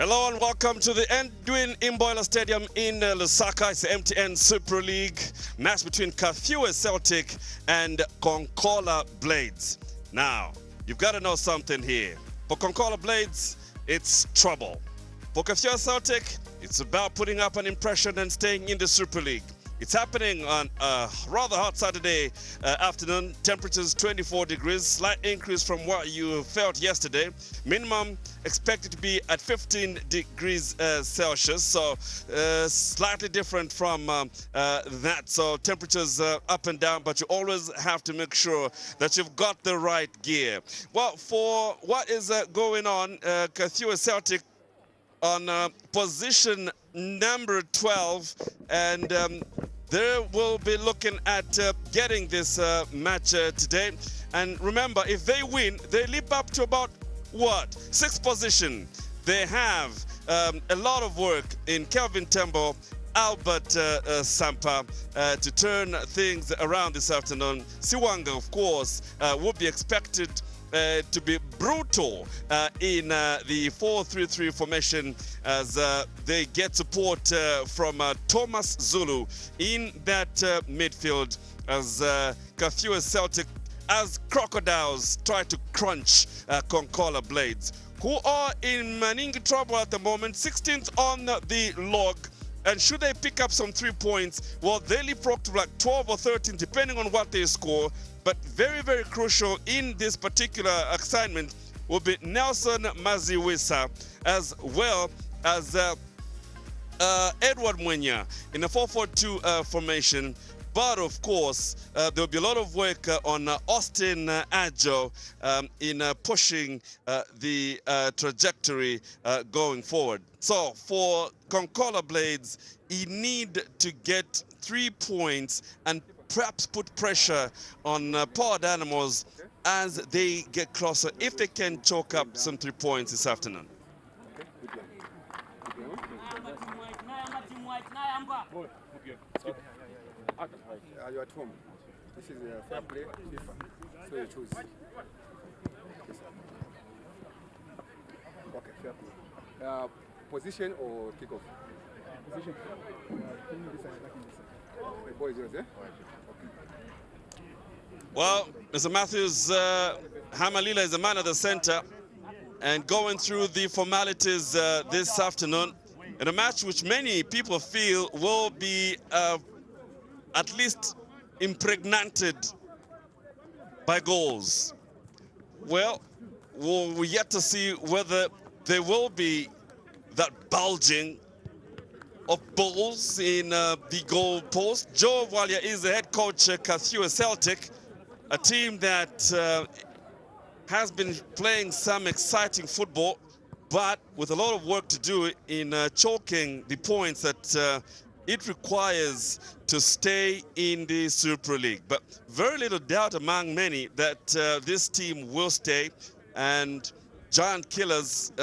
Hello and welcome to the Edwin Imboila Stadium in Lusaka. It's the MTN Super League match between Kafue Celtic and Konkola Blades. Now, you've got to know something here. For Konkola Blades, it's trouble. For Kafue Celtic, it's about putting up an impression and staying in the Super League. It's happening on a rather hot Saturday afternoon. Temperatures 24 degrees, slight increase from what you felt yesterday. Minimum expected to be at 15 degrees Celsius, so slightly different from that. So temperatures up and down, but you always have to make sure that you've got the right gear. Well, for what is going on, Kafue Celtic on position number 12, and they will be looking at getting this match today. And remember, if they win, they leap up to about what? 6th position. They have a lot of work in Kelvin Tembo, Albert Sampa to turn things around this afternoon. Siwanga, of course, will be expected to be brutal in the 4-3-3 formation as they get support from Thomas Zulu in that midfield as Kafue Celtic, as Crocodiles try to crunch Konkola Blades, who are in maningi trouble at the moment, 16th on the log. And should they pick up some 3 points, well, they leapfrog to like 12 or 13, depending on what they score. But very, very crucial in this particular assignment will be Nelson Maziwisa, as well as Edward Mwenya in a 4-4-2 formation. But of course, there will be a lot of work on Austin Adjo in pushing the trajectory going forward. So for Konkola Blades, you need to get 3 points and perhaps put pressure on Powered Animals as they get closer, if they can chalk up some 3 points this afternoon. You are at home. This is a fair play, FIFA. So you choose. Okay, fair play. Position or kickoff? Position. The boy is yours, eh? Well, Mr. Matthews, Hamalila is the man at the center and going through the formalities this afternoon in a match which many people feel will be at least impregnated by goals. Well, we're yet to see whether there will be that bulging of balls in the goal post. Joe Walia is the head coach at Kafue Celtic, a team that has been playing some exciting football, but with a lot of work to do in choking the points that it requires to stay in the Super League. But very little doubt among many that this team will stay, and Giant Killers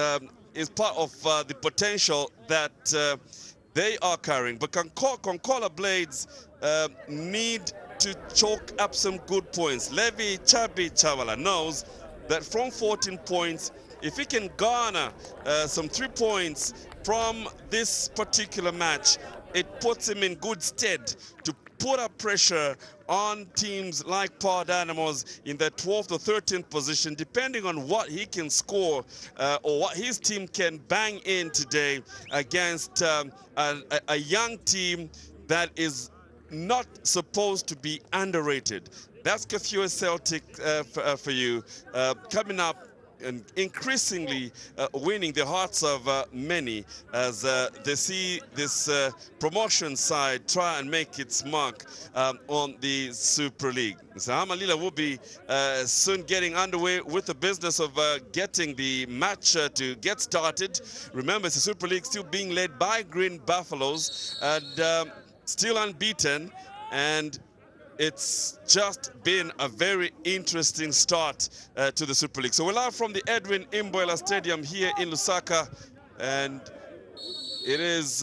is part of the potential that they are carrying. But Konkola Blades need to chalk up some good points. Levi Chabi Chawala knows that from 14 points, if he can garner some 3 points from this particular match, it puts him in good stead to put up pressure on teams like Powered Animals in the 12th or 13th position, depending on what he can score or what his team can bang in today against a young team that is not supposed to be underrated. That's Kafue Celtic for you, coming up and increasingly winning the hearts of many as they see this promotion side try and make its mark on the Super League. So Hamalila will be soon getting underway with the business of getting the match to get started. Remember, it's the Super League still being led by Green Buffaloes and still unbeaten, and it's just been a very interesting start to the Super League. So we're live from the Edwin Imboila Stadium here in Lusaka, and it is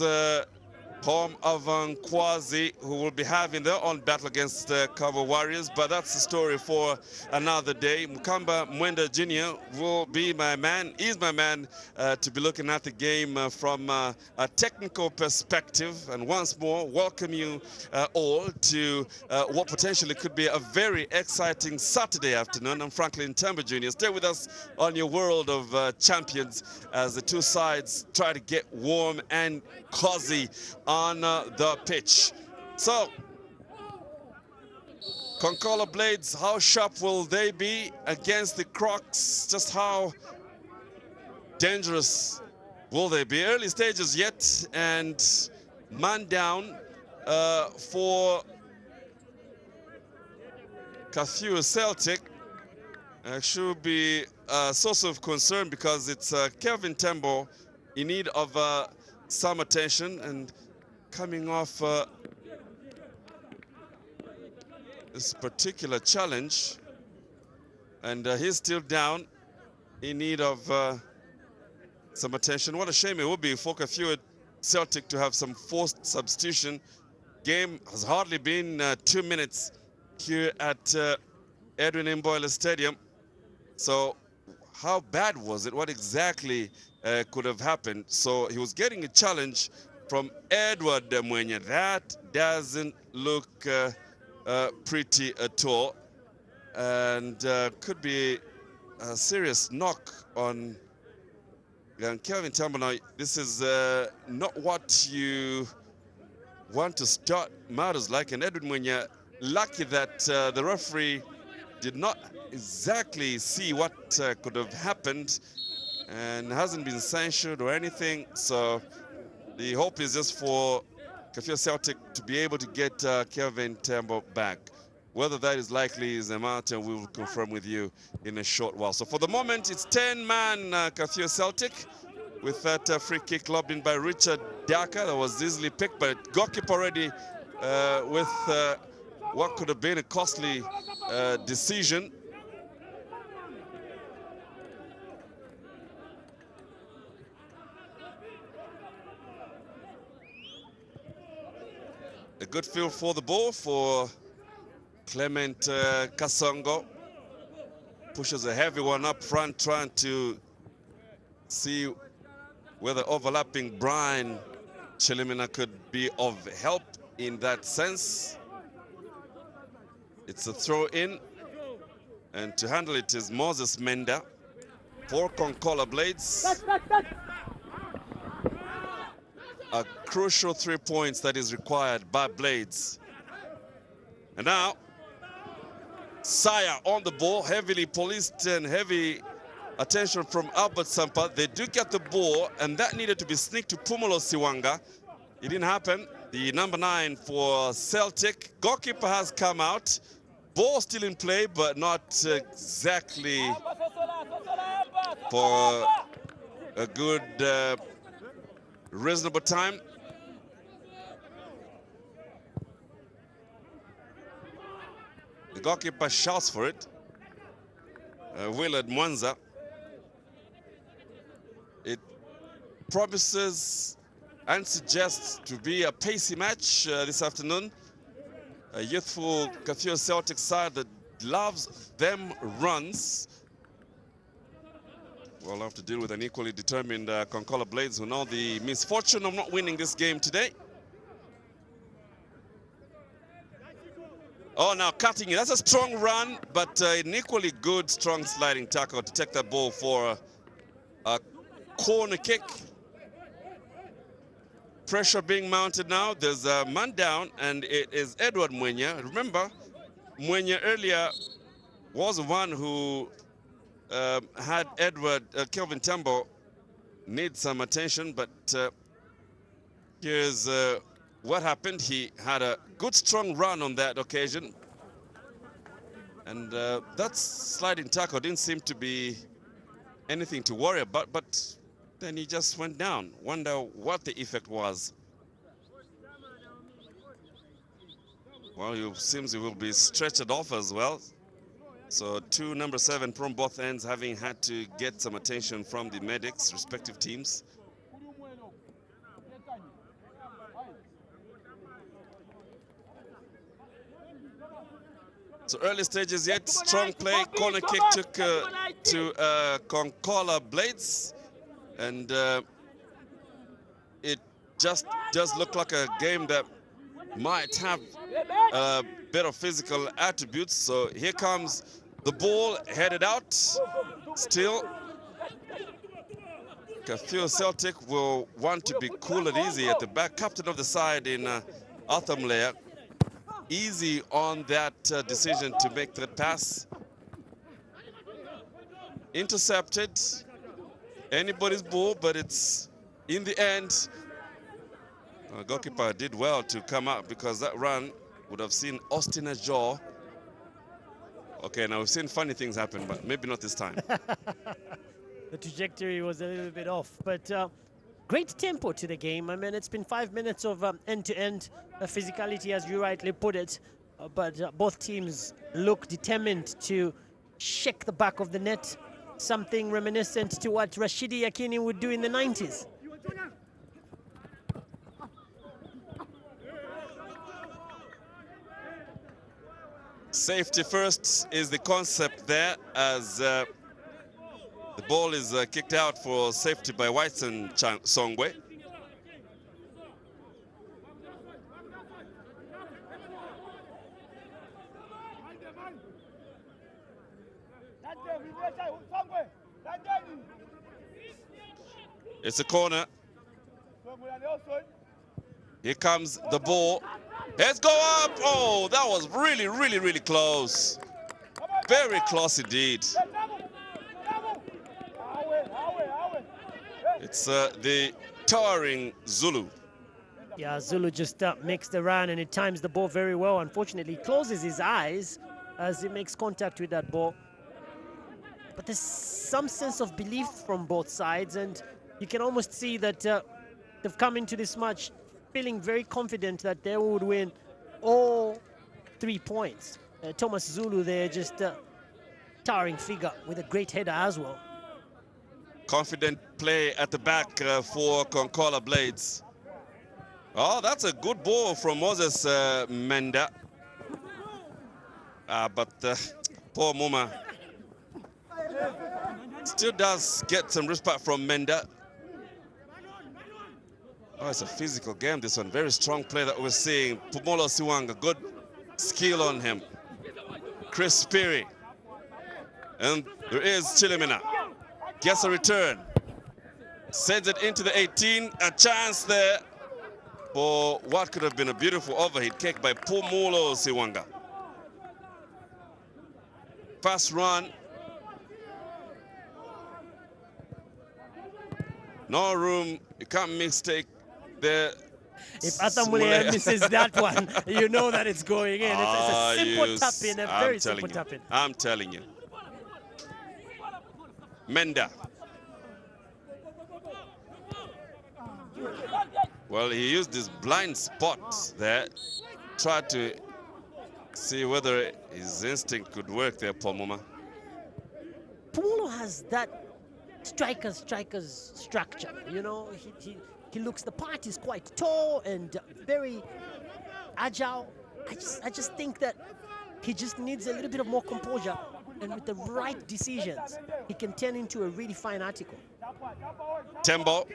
home of Nkwazi, who will be having their own battle against the Kafue Warriors, but that's the story for another day. Mukamba Mwenda Jr. will be my man, is my man to be looking at the game from a technical perspective. And once more, welcome you all to what potentially could be a very exciting Saturday afternoon. I'm Franklin Temba Jr. Stay with us on your World of Champions as the two sides try to get warm and cozy on the pitch. So, Konkola Blades, how sharp will they be against the Crocs? Just how dangerous will they be? Early stages yet, and man down for Kafue Celtic should be a source of concern because it's Kelvin Tembo in need of some attention and coming off this particular challenge, and he's still down in need of some attention. What a shame it would be for Kafue Celtic to have some forced substitution. Game has hardly been 2 minutes here at Edwin Imboyle Stadium. So how bad was it? What exactly could have happened? So he was getting a challenge from Edward Mwenya. That doesn't look pretty at all, and could be a serious knock on Kelvin Tembo. Now, this is not what you want to start matters like, and Edwin Mwenya, lucky that the referee did not exactly see what could have happened and hasn't been censured or anything. So the hope is just for Kafue Celtic to be able to get Kelvin Tembo back. Whether that is likely is a matter we will confirm with you in a short while. So for the moment, it's 10-man Kafue Celtic with that free kick lobbed in by Richard Daka. That was easily picked, but goalkeeper already with what could have been a costly decision. A good feel for the ball for Clement Kasongo. Pushes a heavy one up front, trying to see whether overlapping Brian Chilimina could be of help in that sense. It's a throw in, and to handle it is Moses Menda for Konkola Blades. A crucial 3 points that is required by Blades. And now, Saya on the ball, heavily policed and heavy attention from Albert Sampa. They do get the ball, and that needed to be sneaked to Pumulo Siwanga. It didn't happen. The number 9 for Celtic. Goalkeeper has come out. Ball still in play, but not exactly for a good, reasonable time. The goalkeeper shouts for it. Willard Mwanza. It promises and suggests to be a pacey match this afternoon. A youthful Kafue Celtic side that loves them runs. We'll have to deal with an equally determined Konkola Blades who know the misfortune of not winning this game today. Oh, now cutting it. That's a strong run, but an equally good, strong sliding tackle to take that ball for a corner kick. Pressure being mounted now. There's a man down, and it is Edward Mwenya. Remember, Mwenya earlier was the one who had Kelvin Tembo need some attention, but here's what happened. He had a good, strong run on that occasion, and that sliding tackle didn't seem to be anything to worry about, but then he just went down. Wonder what the effect was. Well, it seems he will be stretched off as well. So two number 7 from both ends having had to get some attention from the medics, respective teams. So early stages yet, strong play. Corner kick took to Konkola Blades, and it just does look like a game that might have a bit of physical attributes. So here comes the ball headed out. Still, Kafue Celtic will want to be cool and easy at the back. Captain of the side in Athamlea, easy on that decision to make that pass. Intercepted, anybody's ball, but it's in the end. Goalkeeper did well to come out because that run would have seen Austin Jaw. Okay, now we've seen funny things happen, but maybe not this time. The trajectory was a little bit off, but great tempo to the game. I mean, it's been 5 minutes of end-to-end physicality, as you rightly put it, but both teams look determined to shake the back of the net, something reminiscent to what Rashidi Yakini would do in the 90s. Safety first is the concept there, as the ball is kicked out for safety by Whiteson Songwe. It's a corner. Here comes the ball. Let's go up. Oh, that was really, really, really close. Very close indeed. It's the towering Zulu. Yeah, Zulu just makes the run and it times the ball very well. Unfortunately, he closes his eyes as he makes contact with that ball. But there's some sense of belief from both sides, and you can almost see that they've come into this match feeling very confident that they would win all 3 points. Thomas Zulu there, just towering figure with a great header as well. Confident play at the back for Konkola Blades. Oh, that's a good ball from Moses Menda. But poor Muma still does get some respect from Menda. Oh, it's a physical game, this one. Very strong play that we're seeing. Pumolo Siwanga, good skill on him. Chris Speary. And there is Chilimina. Gets a return. Sends it into the 18. A chance there for what could have been a beautiful overhead kick by Pumolo Siwanga. Fast run. No room. You can't mistake there. If Atamule misses that one, you know that it's going in. It's a simple tap-in, a very simple tap-in. I'm telling you. Menda. Well, he used his blind spot there. Tried to see whether his instinct could work there, Pomuma. Pumulo has that striker's structure, you know. He looks the part. He's quite tall and very agile. I just think that he just needs a little bit of more composure, and with the right decisions, he can turn into a really fine article. Tembo,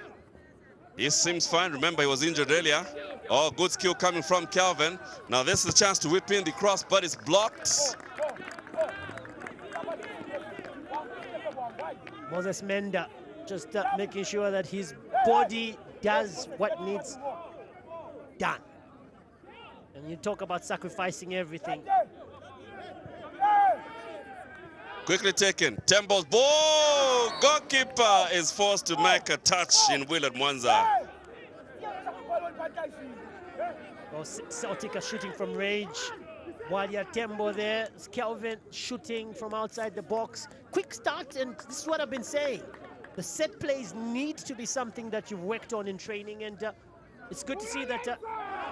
he seems fine. Remember, he was injured earlier. Oh, good skill coming from Calvin. Now this is a chance to whip in the cross, but it's blocked. Moses Menda just making sure that his body does what needs done. And you talk about sacrificing everything. Quickly taken. Tembo's ball. Goalkeeper is forced to make a touch in Willard Mwanza. Well, Celtic are shooting from range. While you have Tembo there, it's Kelvin shooting from outside the box. Quick start, and this is what I've been saying. The set plays need to be something that you've worked on in training, and it's good to see that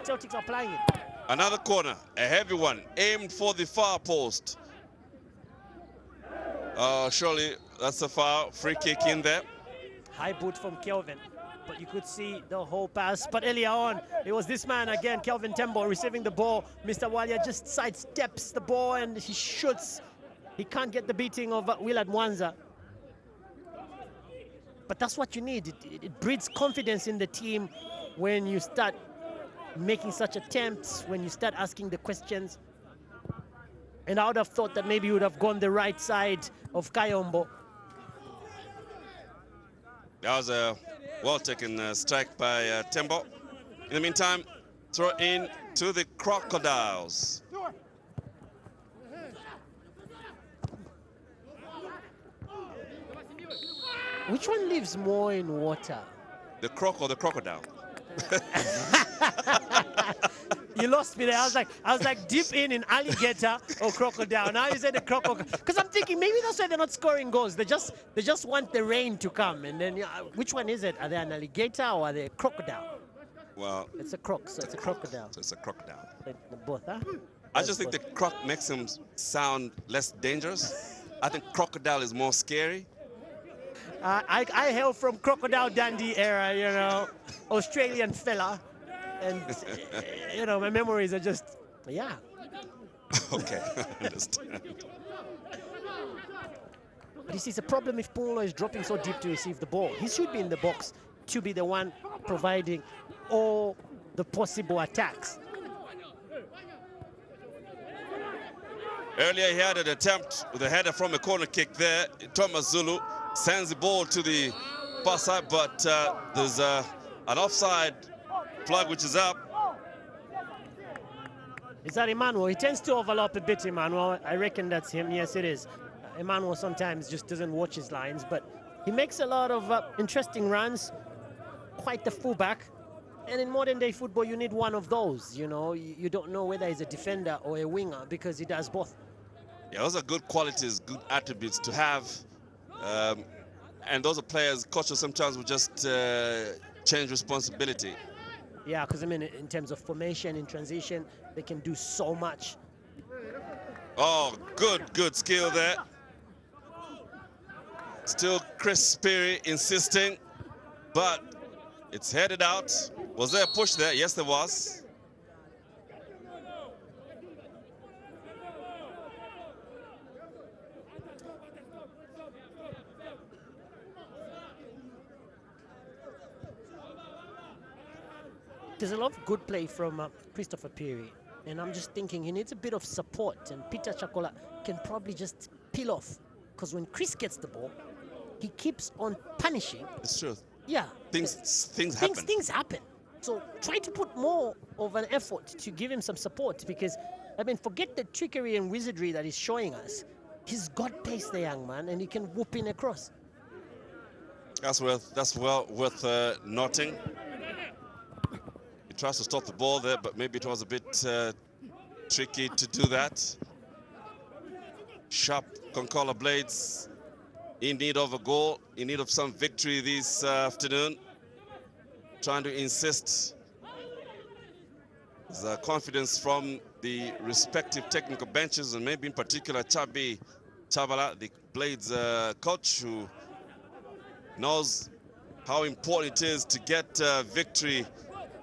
Celtics are applying it. Another corner, a heavy one, aimed for the far post. Surely that's a foul. Free kick in there. High boot from Kelvin. but you could see the whole pass. But earlier on, it was this man again, Kelvin Tembo, receiving the ball. Mr. Walia just sidesteps the ball and he shoots. He can't get the beating of Willard Mwanza. But that's what you need. It breeds confidence in the team when you start making such attempts, when you start asking the questions. And I would have thought that maybe you would have gone the right side of Kayombo. That was a well-taken strike by Tembo. In the meantime, throw in to the Crocodiles. Which one lives more in water? The croc or the crocodile? You lost me there. I was like deep in alligator or crocodile. Now you said the crocodile. Because I'm thinking maybe that's why they're not scoring goals. They just want the rain to come. And then which one is it? Are they an alligator or are they a crocodile? Well, it's a croc, so it's a crocodile. So it's a crocodile. Both, huh? I just think the croc makes him sound less dangerous. I think crocodile is more scary. I hail from Crocodile Dundee era, you know, Australian fella. And, you know, my memories are just, yeah. Okay, I understand. But you see, it's a problem if Pulo is dropping so deep to receive the ball. He should be in the box to be the one providing all the possible attacks. Earlier, he had an attempt with a header from a corner kick there. Thomas Zulu sends the ball to the far side, but there's an offside flag which is up. Is that Emmanuel? He tends to overlap a bit, Emmanuel. I reckon that's him. Yes, it is. Emmanuel sometimes just doesn't watch his lines, but he makes a lot of interesting runs. Quite the fullback. And in modern day football, you need one of those. You know, you don't know whether he's a defender or a winger because he does both. Yeah, those are good qualities, good attributes to have. And those are players, coaches sometimes will just change responsibility. Yeah, because I mean, in terms of formation, in transition, they can do so much. Oh, good skill there. Still Chris Sperry insisting, but it's headed out. Was there a push there? Yes, there was. There's a lot of good play from Christopher Peary, and I'm just thinking he needs a bit of support, and Peter Chakola can probably just peel off, because when Chris gets the ball, he keeps on punishing. It's true. Yeah. Things happen. Things happen. So try to put more of an effort to give him some support, because, I mean, forget the trickery and wizardry that he's showing us. He's got pace, the young man, and he can whoop in across. That's well worth noting. He tries to stop the ball there, but maybe it was a bit tricky to do that. Sharp Konkola Blades in need of a goal, in need of some victory this afternoon. Trying to insist. There's confidence from the respective technical benches, and maybe in particular Chabi Chavala, the Blades coach, who knows how important it is to get victory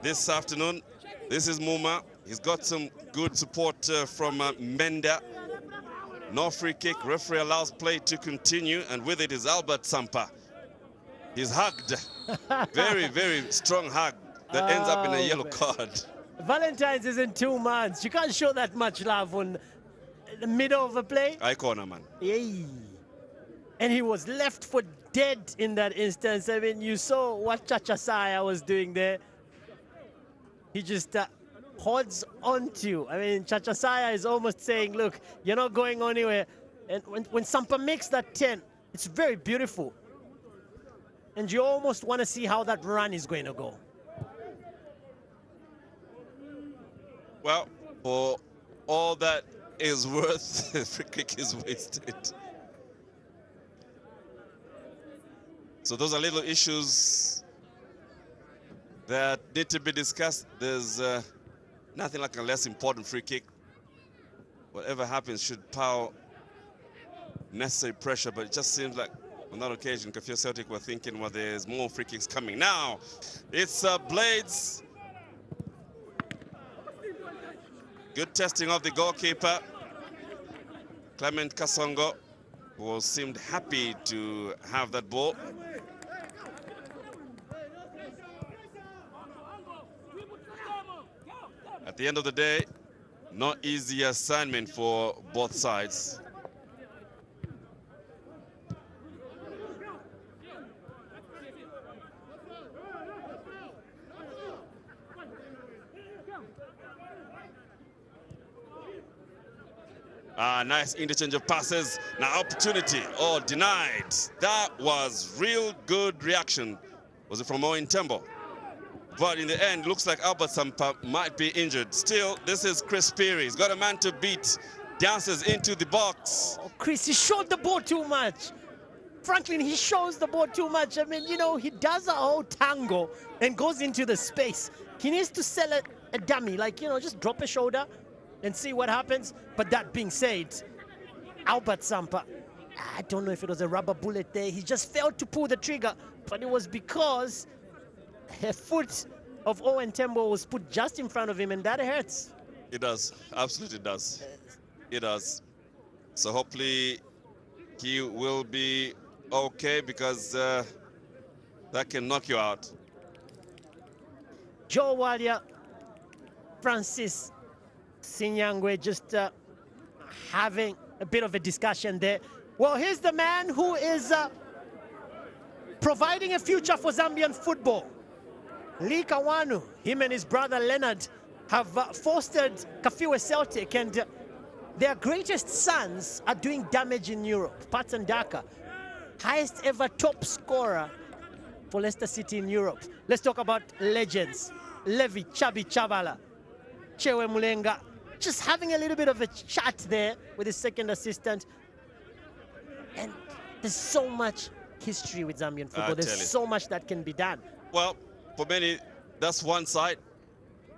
this afternoon. This is Muma. He's got some good support from Menda. No free kick. Referee allows play to continue, and with it is Albert Sampa. He's hugged. Very, very strong hug that ends up in a yellow card. Valentine's is in 2 months. You can't show that much love on the middle of a play. I corner, man. Yay. And he was left for dead in that instance. I mean, you saw what Chachasaya was doing there. He just holds on to. I mean, Chachasaya is almost saying, look, you're not going anywhere. And when Sampa makes that 10, it's very beautiful. And you almost want to see how that run is going to go. Well, for all that is worth, the free kick is wasted. So those are little issues that need to be discussed. There's nothing like a less important free kick. Whatever happens should pile necessary pressure, but it just seems like On that occasion, Kafue Celtic were thinking, well, there's more free kicks coming. Now, it's Blades. Good testing of the goalkeeper, Clement Kasongo, who seemed happy to have that ball. At the end of the day, not easy assignment for both sides. Nice interchange of passes. Now opportunity. Oh, denied. That was real good reaction. Was it from Owen Tembo? But in the end, looks like Albert Sampa might be injured. Still, this is Chris Peary. He's got a man to beat. Dances into the box. Oh, Chris, he showed the ball too much. Franklin, he shows the ball too much. I mean, you know, he does a whole tango and goes into the space. He needs to sell a dummy, like, you know, just drop a shoulder and see what happens. But that being said, Albert Sampa, I don't know if it was a rubber bullet there. He just failed to pull the trigger, but it was because a foot of Owen Tembo was put just in front of him, and that hurts. It does. Absolutely does. It does. So hopefully he will be okay, because that can knock you out. Joe Walia, Francis Sinyangwe just having a bit of a discussion there. Well, here's the man who is providing a future for Zambian football. Lee Kawanu, him and his brother Leonard have fostered Kafue Celtic, and their greatest sons are doing damage in Europe. Patson Daka, highest ever top scorer for Leicester City in Europe. Let's talk about legends. Levi Chabi Chavala, Chewe Mulenga, just having a little bit of a chat there with his second assistant. And there's so much history with Zambian football. There's so much that can be done. Well, for many, that's one side.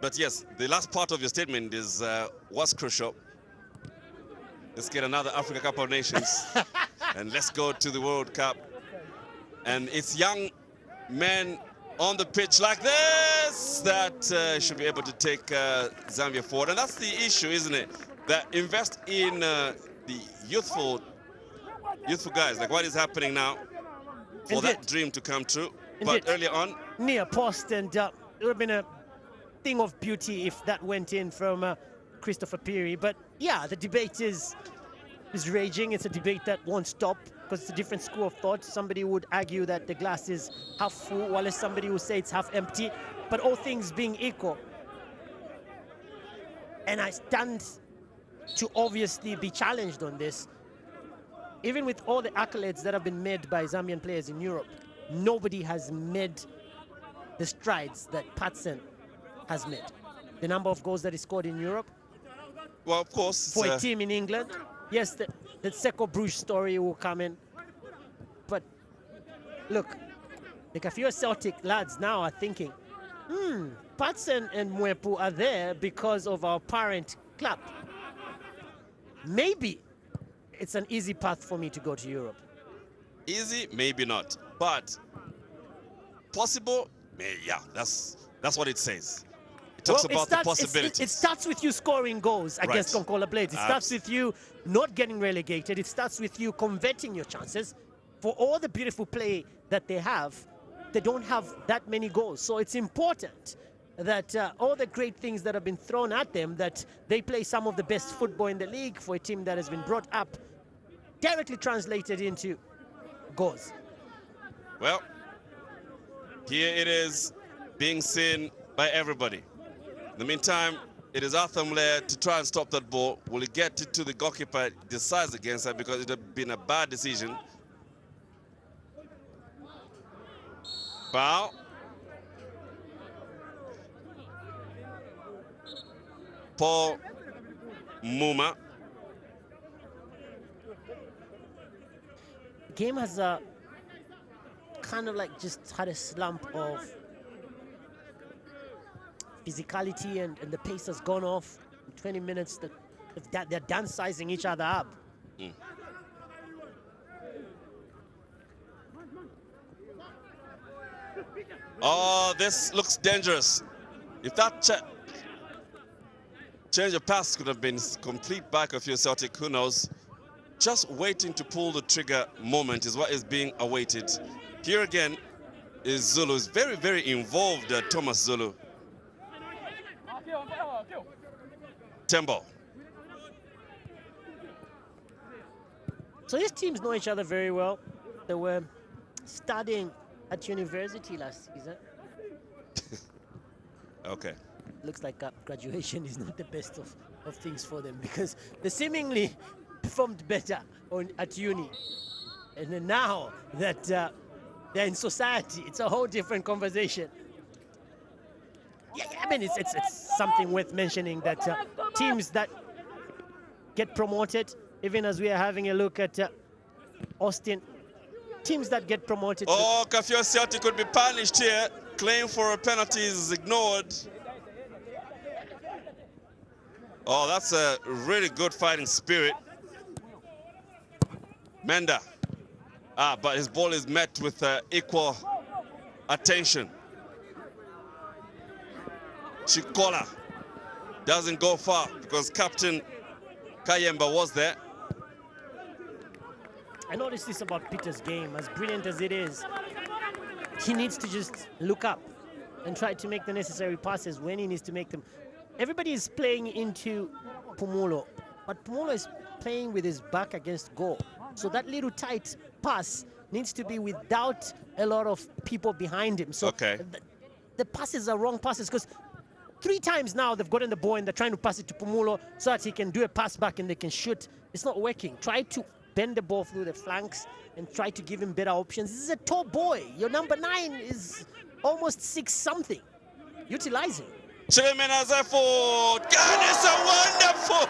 But yes, the last part of your statement is was crucial. Let's get another Africa Cup of Nations and let's go to the World Cup. And it's young men on the pitch like this that should be able to take Zambia forward. And that's the issue, isn't it? That invest in the youthful guys, like what is happening now, for that dream to come true. But earlier on, near post, and it would have been a thing of beauty if that went in from Christopher Peary. But yeah, the debate is raging. It's a debate that won't stop, because it's a different school of thought. Somebody would argue that the glass is half full, while somebody would say it's half empty. But all things being equal, and I stand to obviously be challenged on this, even with all the accolades that have been made by Zambian players in Europe, nobody has made the strides that Patson has made. The number of goals that he scored in Europe. Well, of course. For a team in England. Yes, the Seco Bruges story will come in. But look, the Kafue Celtic lads now are thinking, Patson and Mwepu are there because of our parent club. Maybe it's an easy path for me to go to Europe. Easy, maybe not. But possible, yeah, that's what it says. It talks about the possibilities. It starts with you scoring goals against Konkola Blades. It starts with you not getting relegated. It starts with you converting your chances. For all the beautiful play that they have, they don't have that many goals. So it's important that all the great things that have been thrown at them, that they play some of the best football in the league for a team that has been brought up, directly translated into goals. Well, here it is being seen by everybody. In the meantime, it is Arthur Mlair to try and stop that ball. Will he get it to the goalkeeper? Decides against that, because it would have been a bad decision. Foul. Paul Muma. The game has kind of like just had a slump of physicality, and the pace has gone off. In 20 minutes, they're done sizing each other up. Oh, this looks dangerous. If that change of pass could have been complete by Kafue Celtic, who knows? Just waiting to pull the trigger moment is what is being awaited. Here again is Zulu. Is very, very involved, Thomas Zulu. Tembo. So these teams know each other very well. They were studying at university last season. Okay. Looks like graduation is not the best of things for them, because they seemingly performed better at uni. And then now that they're in society, it's a whole different conversation. Yeah, I mean, it's something worth mentioning that teams that get promoted, even as we are having a look at Austin, teams that get promoted. Oh, Kafue Celtic could be punished here. Claim for a penalty is ignored. Oh, that's a really good fighting spirit. Menda. But his ball is met with equal attention. Konkola doesn't go far because Captain Kayemba was there. I noticed this about Peter's game. As brilliant as it is, he needs to just look up and try to make the necessary passes when he needs to make them. Everybody is playing into Pumulo, but Pumulo is playing with his back against goal. So that little tight pass needs to be without a lot of people behind him. So okay. The passes are wrong passes, because 3 times now they've gotten the ball and they're trying to pass it to Pumulo so that he can do a pass back and they can shoot. It's not working. Try to bend the ball through the flanks and try to give him better options. This is a tall boy. Your number 9 is almost 6-something. Utilize him. Chilimina's effort. God, it's a wonderful,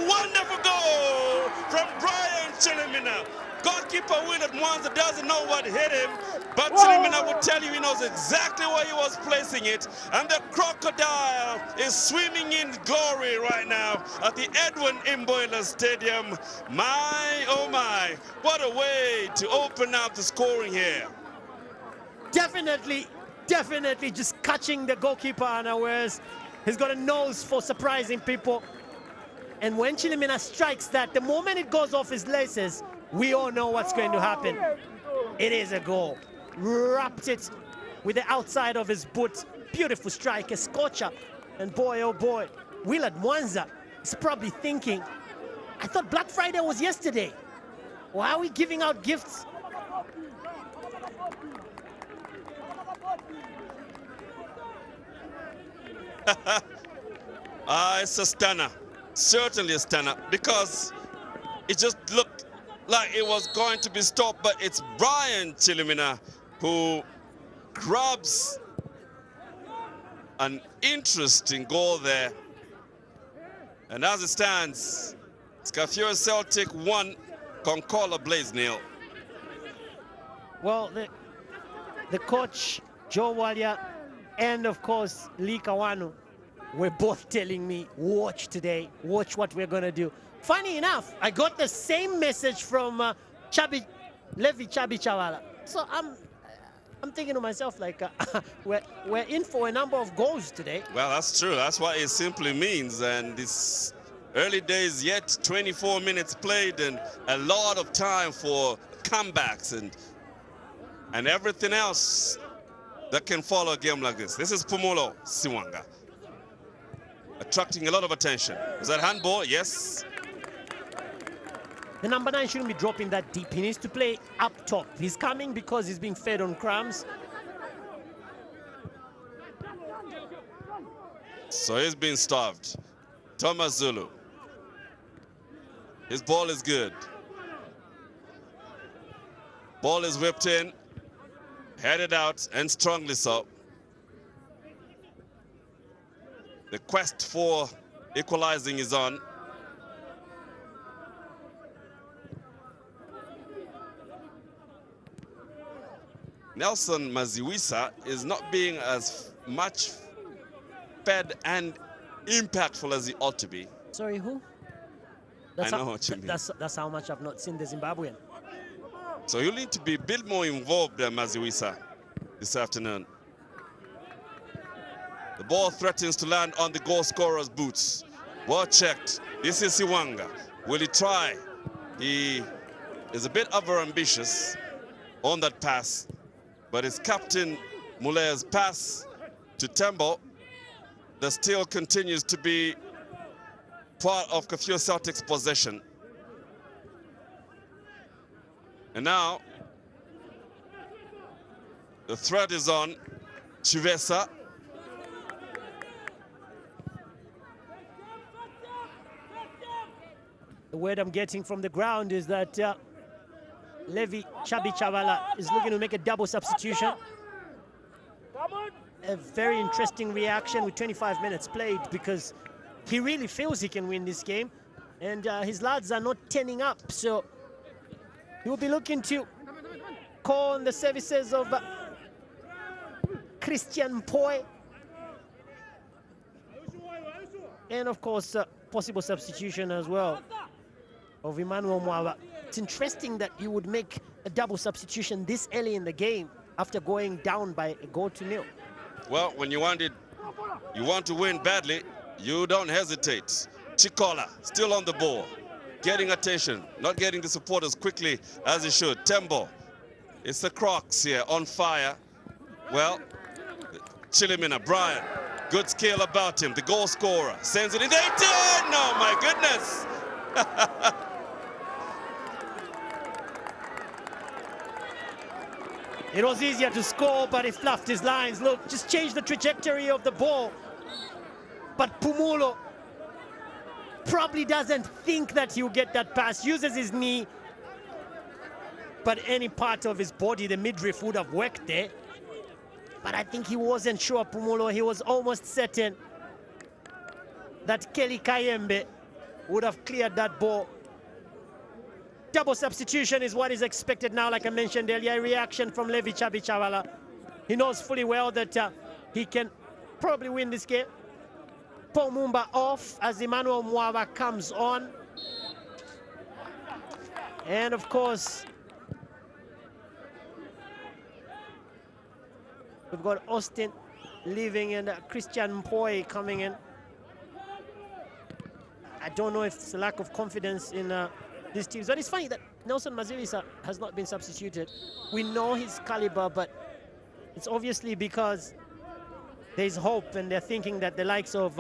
wonderful goal from Brian Chilimina. Goalkeeper Willard Mwanza doesn't know what hit him, but Chilimina will tell you he knows exactly where he was placing it. And the crocodile is swimming in glory right now at the Edwin Imboila Stadium. My, oh my, what a way to open up the scoring here. Definitely just catching the goalkeeper unawares. He's got a nose for surprising people. And when Chilimina strikes that, the moment it goes off his laces, we all know what's going to happen. It is a goal. Wrapped it with the outside of his boot. Beautiful strike, a scorcher. And boy, oh boy, Willard Mwanza is probably thinking, I thought Black Friday was yesterday. Why are we giving out gifts? It's a stunner. Certainly a stunner, because it just looked like it was going to be stopped, but it's Brian Chilimina who grabs an interesting goal there. And as it stands, it's Kafue Celtic 1, Konkola Blaze 0. Well, the coach, Joe Walia, and of course, Lee Kawanu, were both telling me, watch today, watch what we're going to do. Funny enough, I got the same message from Levi Chabi Chawala. So I'm thinking to myself, like, we're in for a number of goals today. Well, that's true. That's what it simply means. And this early days yet, 24 minutes played and a lot of time for comebacks and everything else that can follow a game like this. This is Pumulo Siwanga, attracting a lot of attention. Is that handball? Yes. The number 9 shouldn't be dropping that deep. He needs to play up top. He's coming because he's being fed on crumbs. So he's being starved. Thomas Zulu. His ball is good. Ball is whipped in, headed out, and strongly so. The quest for equalizing is on. Nelson Maziwisa is not being as much fed and impactful as he ought to be. Sorry, who? I know what you mean. That's how much I've not seen the Zimbabwean. So you need to be a bit more involved, Maziwisa. this afternoon. The ball threatens to land on the goal scorer's boots. Well checked. This is Siwanga. Will he try? He is a bit overambitious on that pass, but it's Captain Mule's pass to Tembo that still continues to be part of Kafue Celtic's possession. And now the threat is on Chivesa. The word I'm getting from the ground is that Levi Chabi-Chavala is looking to make a double substitution. A very interesting reaction with 25 minutes played, because he really feels he can win this game, and his lads are not turning up, so he will be looking to call on the services of Christian Poi, and of course possible substitution as well of Emmanuel Mwawa. It's interesting that you would make a double substitution this early in the game after going down by a goal to nil. Well, when you want to win badly, you don't hesitate. Chikola still on the ball, getting attention, not getting the support as quickly as he should. Tembo, it's the Crocs here on fire. Well, Chilimina, Brian, good skill about him. The goal scorer sends it in. They did! No, my goodness! It was easier to score, but he fluffed his lines. Look, just changed the trajectory of the ball. But Pumulo probably doesn't think that he'll get that pass, uses his knee, but any part of his body, the midriff, would have worked there. But I think he wasn't sure, Pumulo. He was almost certain that Kelly Kayembe would have cleared that ball. Double substitution is what is expected now, like I mentioned earlier. A reaction from Levi Chabi-Chavala. He knows fully well that he can probably win this game. Paul Mumba off as Emmanuel Mwawa comes on. And of course, we've got Austin leaving and Christian Mpoi coming in. I don't know if it's a lack of confidence in these teams, but it's funny that Nelson Mazirisa has not been substituted. We know his caliber, but it's obviously because there's hope, and they're thinking that the likes of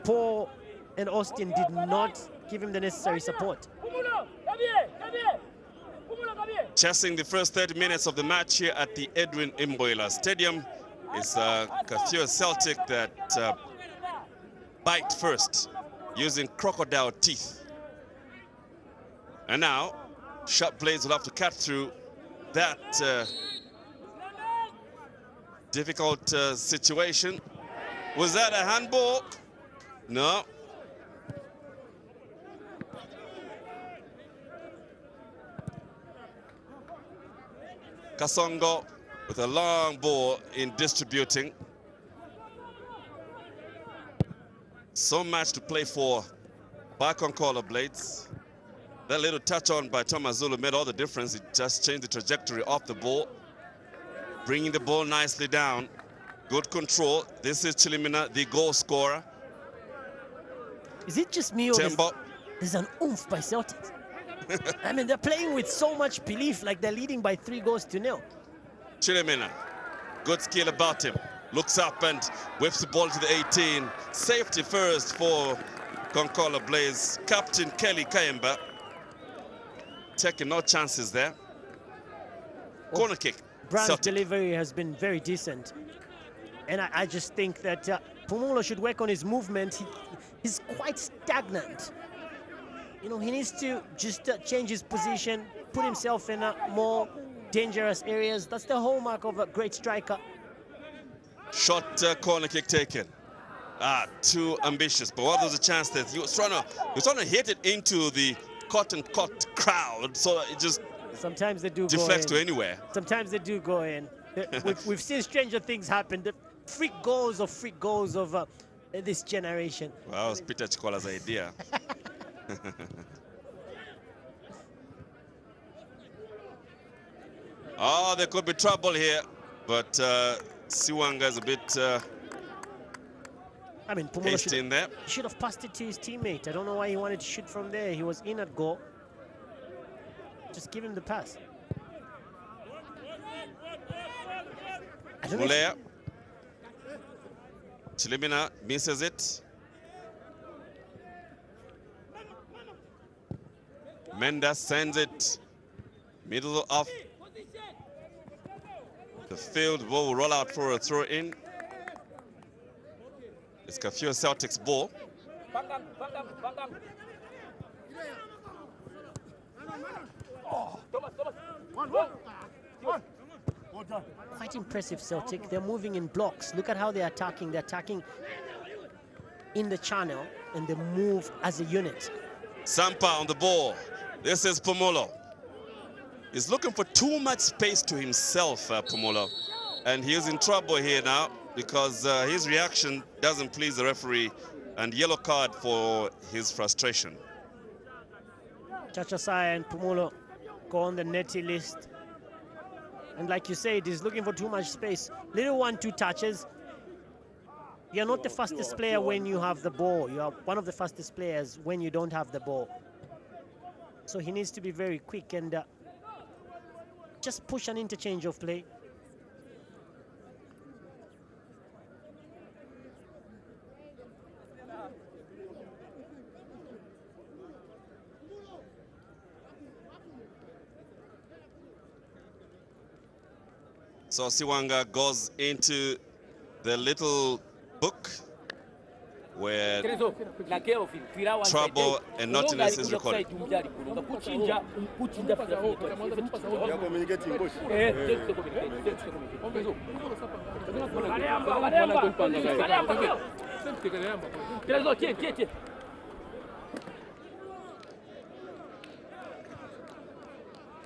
Paul and Austin did not give him the necessary support. Chasing the first 30 minutes of the match here at the Edwin Imboila Stadium is Kafue Celtic that bite first using crocodile teeth. And now, sharp blades will have to cut through that difficult situation. Was that a handball? No. Kasongo with a long ball in distributing. So much to play for by Konkola Blades. That little touch on by Thomas Zulu made all the difference. It just changed the trajectory of the ball, bringing the ball nicely down. Good control. This is Chilimina, the goal scorer. Is it just me, or there's an oomph by Celtics? I mean, they're playing with so much belief, like they're leading by 3 goals to nil. Chilimina, good skill about him. Looks up and whips the ball to the 18. Safety first for Konkola Blaze. Captain Kelly Kayemba taking no chances there. Corner kick. Brand's delivery has been very decent. And I just think that Pumulo should work on his movement. He's quite stagnant. You know, he needs to just change his position, put himself in more dangerous areas. That's the hallmark of a great striker. Short corner kick taken. Too ambitious. But what was the chance that he was trying to hit it into the cotton crowd, so it just sometimes they do deflects go in. To anywhere. Sometimes they do go in. We've seen stranger things happen. The freak goals of this generation. Well, that was Peter Chikola's idea. Oh, there could be trouble here, but Siwanga is a bit I mean, Pumulo hasty in there. should have passed it to his teammate. I don't know why he wanted to shoot from there. He was in at goal. Just give him the pass. Mulea. Chilimina misses it. Mendes sends it middle of the field. Will roll out for a throw in. It's Kafue Celtic's ball. Quite impressive, Celtic. They're moving in blocks. Look at how they're attacking. They're attacking in the channel and they move as a unit. Sampa on the ball. This is Pumulo. He's looking for too much space to himself, Pumulo. And he is in trouble here now because his reaction doesn't please the referee, and yellow card for his frustration. Chachasaya and Pumulo go on the netty list. And like you said, he's looking for too much space. Little 1-2 touches. You're not the fastest player when you have the ball. You are one of the fastest players when you don't have the ball. So he needs to be very quick and just push an interchange of play. So Siwanga goes into the little book where trouble and naughtiness is recorded.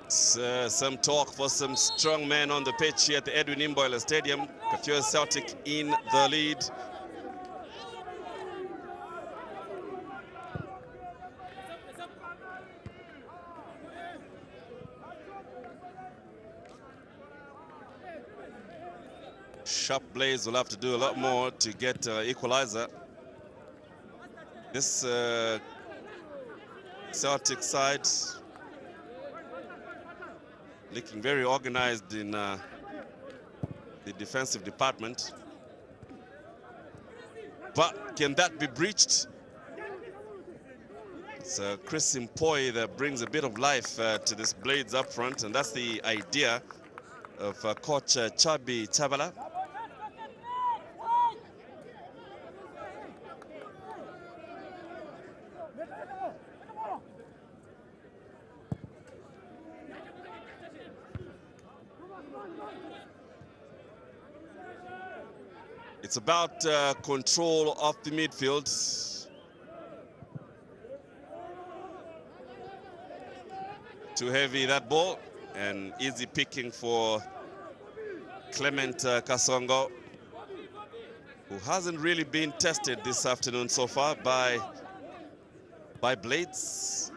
Some talk for some strong men on the pitch here at the Edwin Imboyle Stadium. Kafue Celtic in the lead. Sharp Blaze will have to do a lot more to get equalizer. This Celtic side looking very organized in the defensive department. But can that be breached? It's Chris Mpoi that brings a bit of life to this Blades up front, and that's the idea of coach Chabi Chabala. It's about control of the midfield. Too heavy that ball, and easy picking for Clement Kasongo, who hasn't really been tested this afternoon so far by Blades.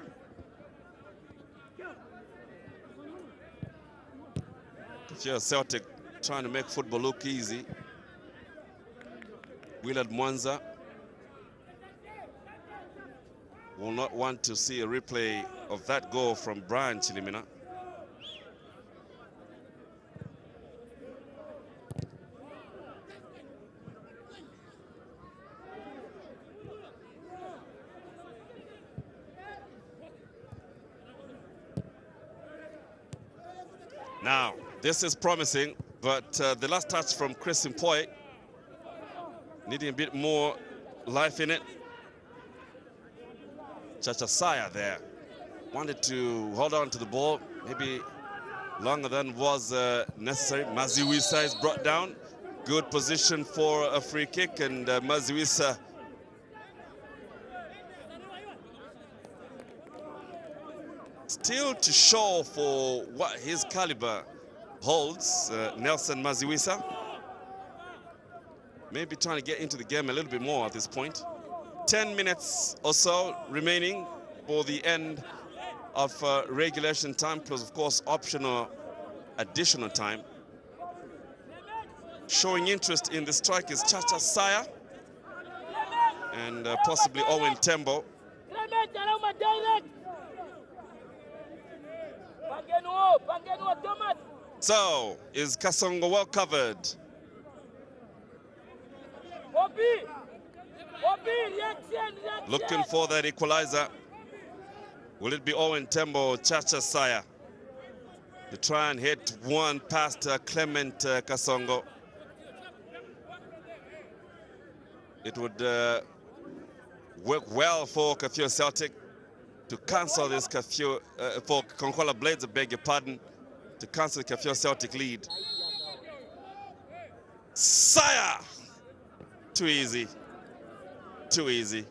Kafue Celtic trying to make football look easy. Willard Mwanza will not want to see a replay of that goal from Brian Chilimina. Now, this is promising, but the last touch from Chris Mpoi needing a bit more life in it. Chachasaya there wanted to hold on to the ball, maybe longer than was necessary. Maziwisa is brought down. Good position for a free kick, and Maziwisa still to show for what his caliber holds. Nelson Maziwisa maybe trying to get into the game a little bit more at this point. 10 minutes or so remaining for the end of regulation time, plus of course optional additional time. showing interest in the strike is Chacha Saya and possibly Owen Tembo. So, is Kasongo well covered? Looking for that equalizer. Will it be Owen Tembo or Chacha Saya to try and hit one past Clement Kasongo? It would work well for Kafue Celtic to cancel this Kafue, for Konkola Blades, I beg your pardon, to cancel the Kafue Celtic lead. Saya! Too easy. Too easy.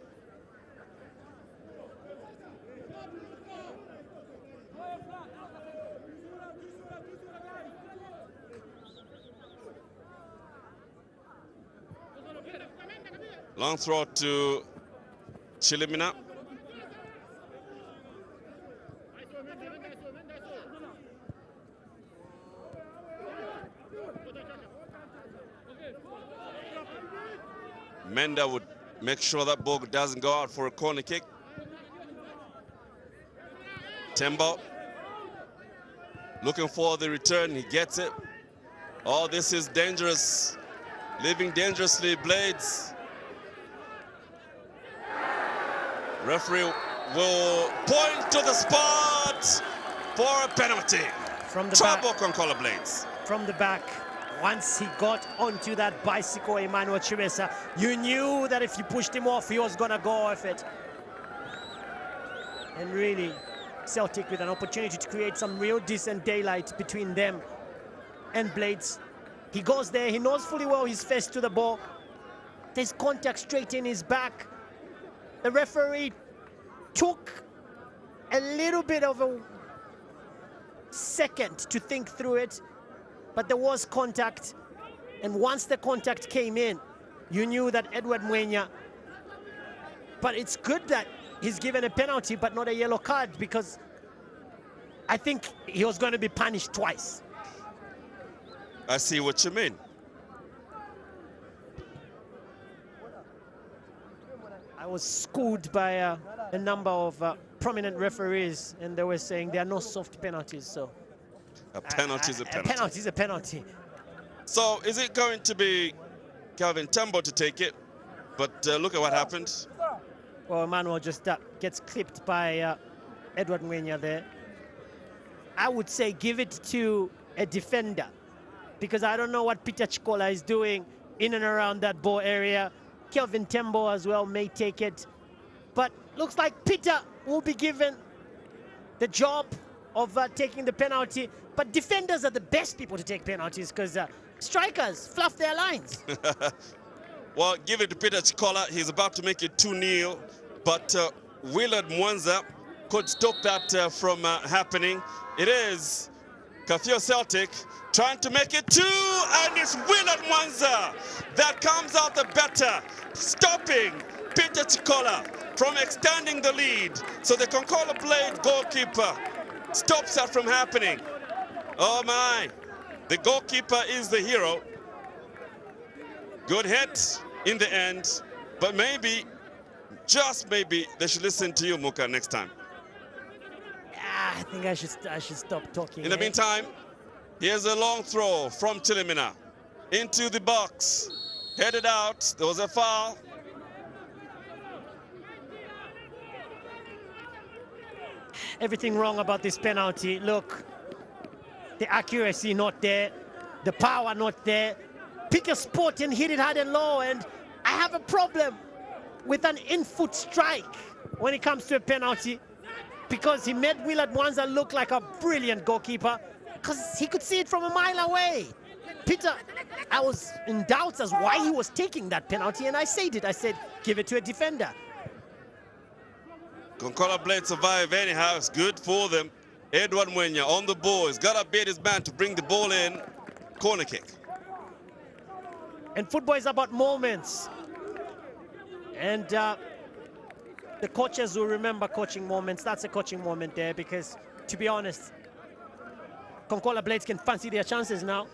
Long throw to Chilimina. Menda would make sure that ball doesn't go out for a corner kick. Tembo looking for the return, he gets it. Oh, this is dangerous. Living dangerously, Blades. Referee will point to the spot for a penalty. From the Trouble, back. Konkola Blades. From the back, once he got onto that bicycle, Emmanuel Chiresa, you knew that if you pushed him off, he was gonna go off it. And really, Celtic with an opportunity to create some real decent daylight between them and Blades. He goes there, he knows fully well he's faced to the ball. There's contact straight in his back. The referee took a little bit of a second to think through it, but there was contact. And once the contact came in, you knew that Edward Mwenya, but it's good that he's given a penalty but not a yellow card, because I think he was going to be punished twice. I see what you mean. I was schooled by a number of prominent referees, and they were saying there are no soft penalties. So A penalty is a penalty. A penalty is a penalty. So is it going to be Calvin Tembo to take it? But look at what happened. Well, Emmanuel just gets clipped by Edward Mwenya there. I would say give it to a defender, because I don't know what Peter Chikola is doing in and around that ball area. Kelvin Tembo as well may take it. But looks like Peter will be given the job of taking the penalty. But defenders are the best people to take penalties, because strikers fluff their lines. Well, give it to Peter Chikola. He's about to make it 2-0. But Willard Mwanza could stop that from happening. It is Kafue Celtic trying to make it 2, and it's Willard Mwanza that comes out the better, stopping Peter Chikola from extending the lead. So the Konkola Blade goalkeeper stops that from happening. Oh my, the goalkeeper is the hero. Good hit in the end, but maybe, just maybe, they should listen to you, Muka, next time. I think I should stop talking. In the meantime, here's a long throw from Chilimina into the box. Headed out, there was a foul. Everything wrong about this penalty. Look, the accuracy not there, the power not there. Pick a spot and hit it hard and low, and I have a problem with an in-foot strike when it comes to a penalty, because he made Willard Mwanza look like a brilliant goalkeeper, because he could see it from a mile away. Peter, I was in doubt as why he was taking that penalty, and I said it. I said, give it to a defender. Konkola Blade survive anyhow. It's good for them. Edward Mwenya on the ball. He's got to beat his man to bring the ball in. Corner kick. And football is about moments. And the coaches will remember coaching moments. That's a coaching moment there, because, to be honest, Konkola Blades can fancy their chances now.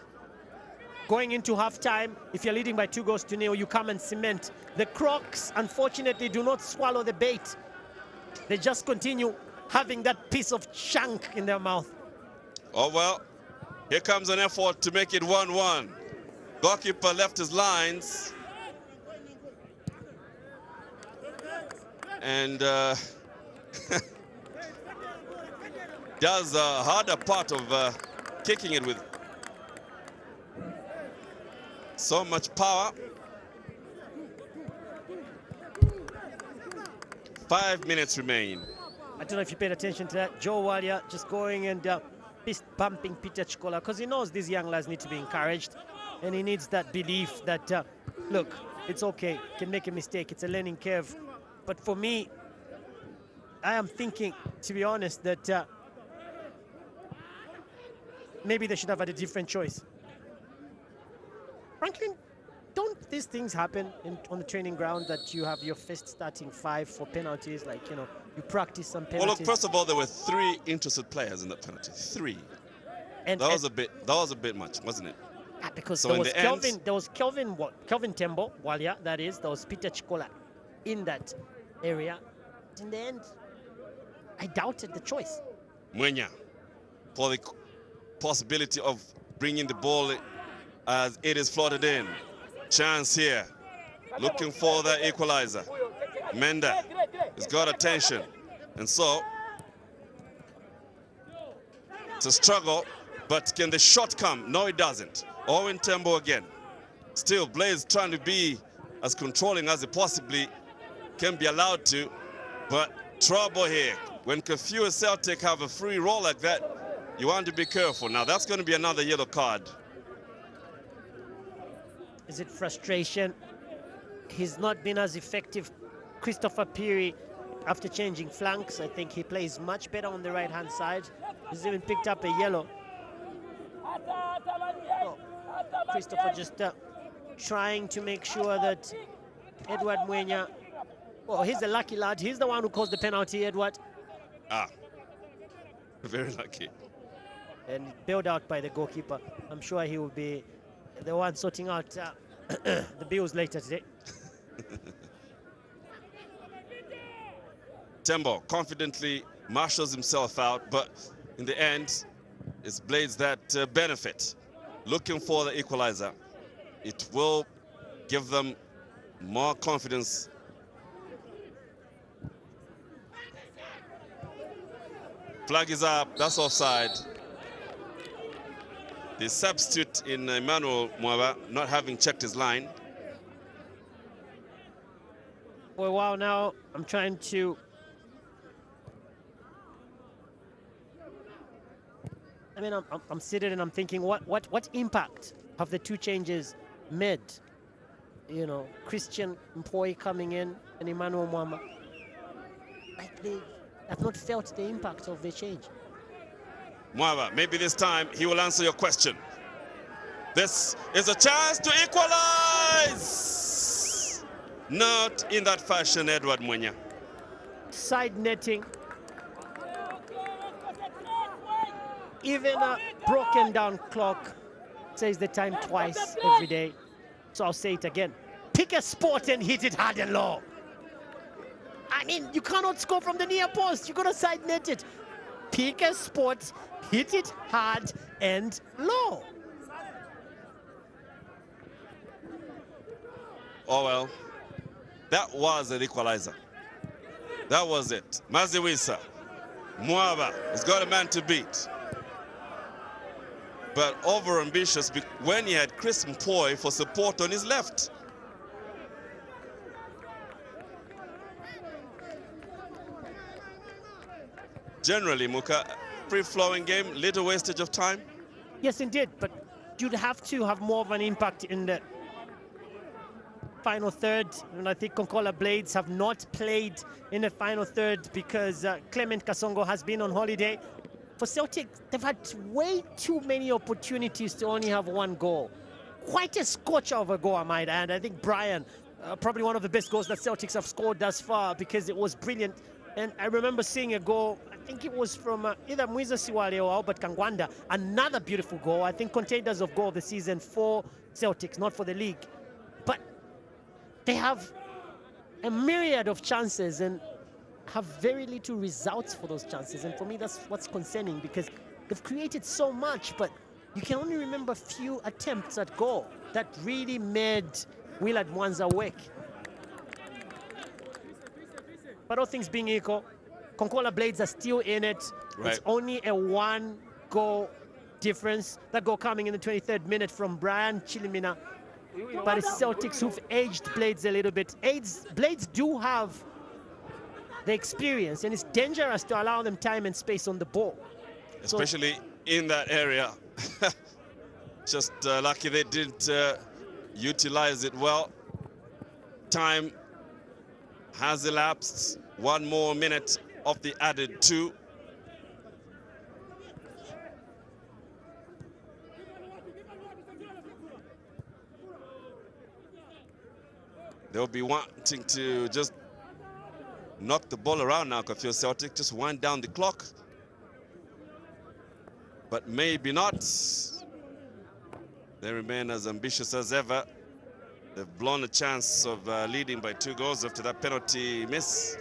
going into halftime, if you're leading by 2-0, you come and cement. The Crocs, unfortunately, do not swallow the bait. They just continue having that piece of chunk in their mouth. Oh, well, here comes an effort to make it 1-1. Goalkeeper left his lines. And does the harder part of kicking it with so much power. 5 minutes remain. I don't know if you paid attention to that. Joe Walia just going and fist bumping Peter Chikola, because he knows these young lads need to be encouraged, and he needs that belief that, look, it's okay, can make a mistake, it's a learning curve. But for me, I am thinking, to be honest, that maybe they should have had a different choice. Franklin, don't these things happen on the training ground, that you have your first starting 5 for penalties, like, you know, you practice some penalties? Well, look, first of all, there were 3 interested players in that penalty. 3. And that was a bit much, wasn't it? Because so there was Kelvin Tembo, Walia, that is, there was Peter Chikola in that area. In the end, I doubted the choice. Mwenya, for the possibility of bringing the ball as it is floated in. Chance here, looking for the equalizer. Menda has got attention, and so it's a struggle, but can the shot come? No, it doesn't. Owen Tembo again. Still, Blaze trying to be as controlling as he possibly can be allowed to, but trouble here. When Kafue Celtic have a free roll like that, you want to be careful. Now, that's going to be another yellow card. Is it frustration? He's not been as effective. Christopher Peary, after changing flanks, I think he plays much better on the right-hand side. He's even picked up a yellow. Oh, Christopher just trying to make sure that Edward Mwenya, well, he's a lucky lad. He's the one who caused the penalty, Edward. Ah, very lucky. And bailed out by the goalkeeper. I'm sure he will be the one sorting out the bills later today. Tembo confidently marshals himself out, but in the end, it's Blades that benefit. Looking for the equalizer. It will give them more confidence. Flag is up, that's offside. The substitute in Emmanuel Mwaba not having checked his line. For a while now, I'm trying to... I mean, I'm sitting and I'm thinking, what impact have the 2 changes made? You know, Christian Mpoi coming in and Emmanuel Mwamba. Like, they have not felt the impact of the change. Mwaba, maybe this time he will answer your question. This is a chance to equalize! Not in that fashion, Edward Mwenya. Side netting. Even a broken down clock says the time twice every day. So I'll say it again. Pick a spot and hit it hard and low. I mean, you cannot score from the near post. You're going to side net it. Pick a spot, hit it hard and low. Oh, well, that was an equalizer. That was it. Maziwisa, Mwaba has got a man to beat. But over-ambitious when he had Chris Mpoi for support on his left. Generally, Muka, free-flowing game, little wastage of time. Yes, indeed, but you'd have to have more of an impact in the final third. And I think Konkola Blades have not played in the final third because Clement Kasongo has been on holiday. For Celtic, they've had way too many opportunities to only have 1 goal. Quite a scorcher of a goal, I might add. I think Brian, probably one of the best goals that Celtics have scored thus far because it was brilliant. And I remember seeing a goal, think it was from either Mwiza Siwale or Albert Kangwanda. Another beautiful goal. I think contenders of goal of the season for Celtics, not for the league. But they have a myriad of chances and have very little results for those chances. And for me, that's what's concerning, because they've created so much, but you can only remember a few attempts at goal that really made Willard Mwanza work. But all things being equal, Konkola Blades are still in it. Right. It's only a 1-goal difference. That goal coming in the 23rd minute from Brian Chilimina. But it's Celtics who've aged Blades a little bit. Blades do have the experience, and it's dangerous to allow them time and space on the ball. Especially in that area. Just lucky they didn't utilize it well. Time has elapsed. 1 more minute of the added 2. They'll be wanting to just knock the ball around now, Kafue Celtic, just wind down the clock. But maybe not. They remain as ambitious as ever. They've blown a chance of leading by 2 goals after that penalty miss.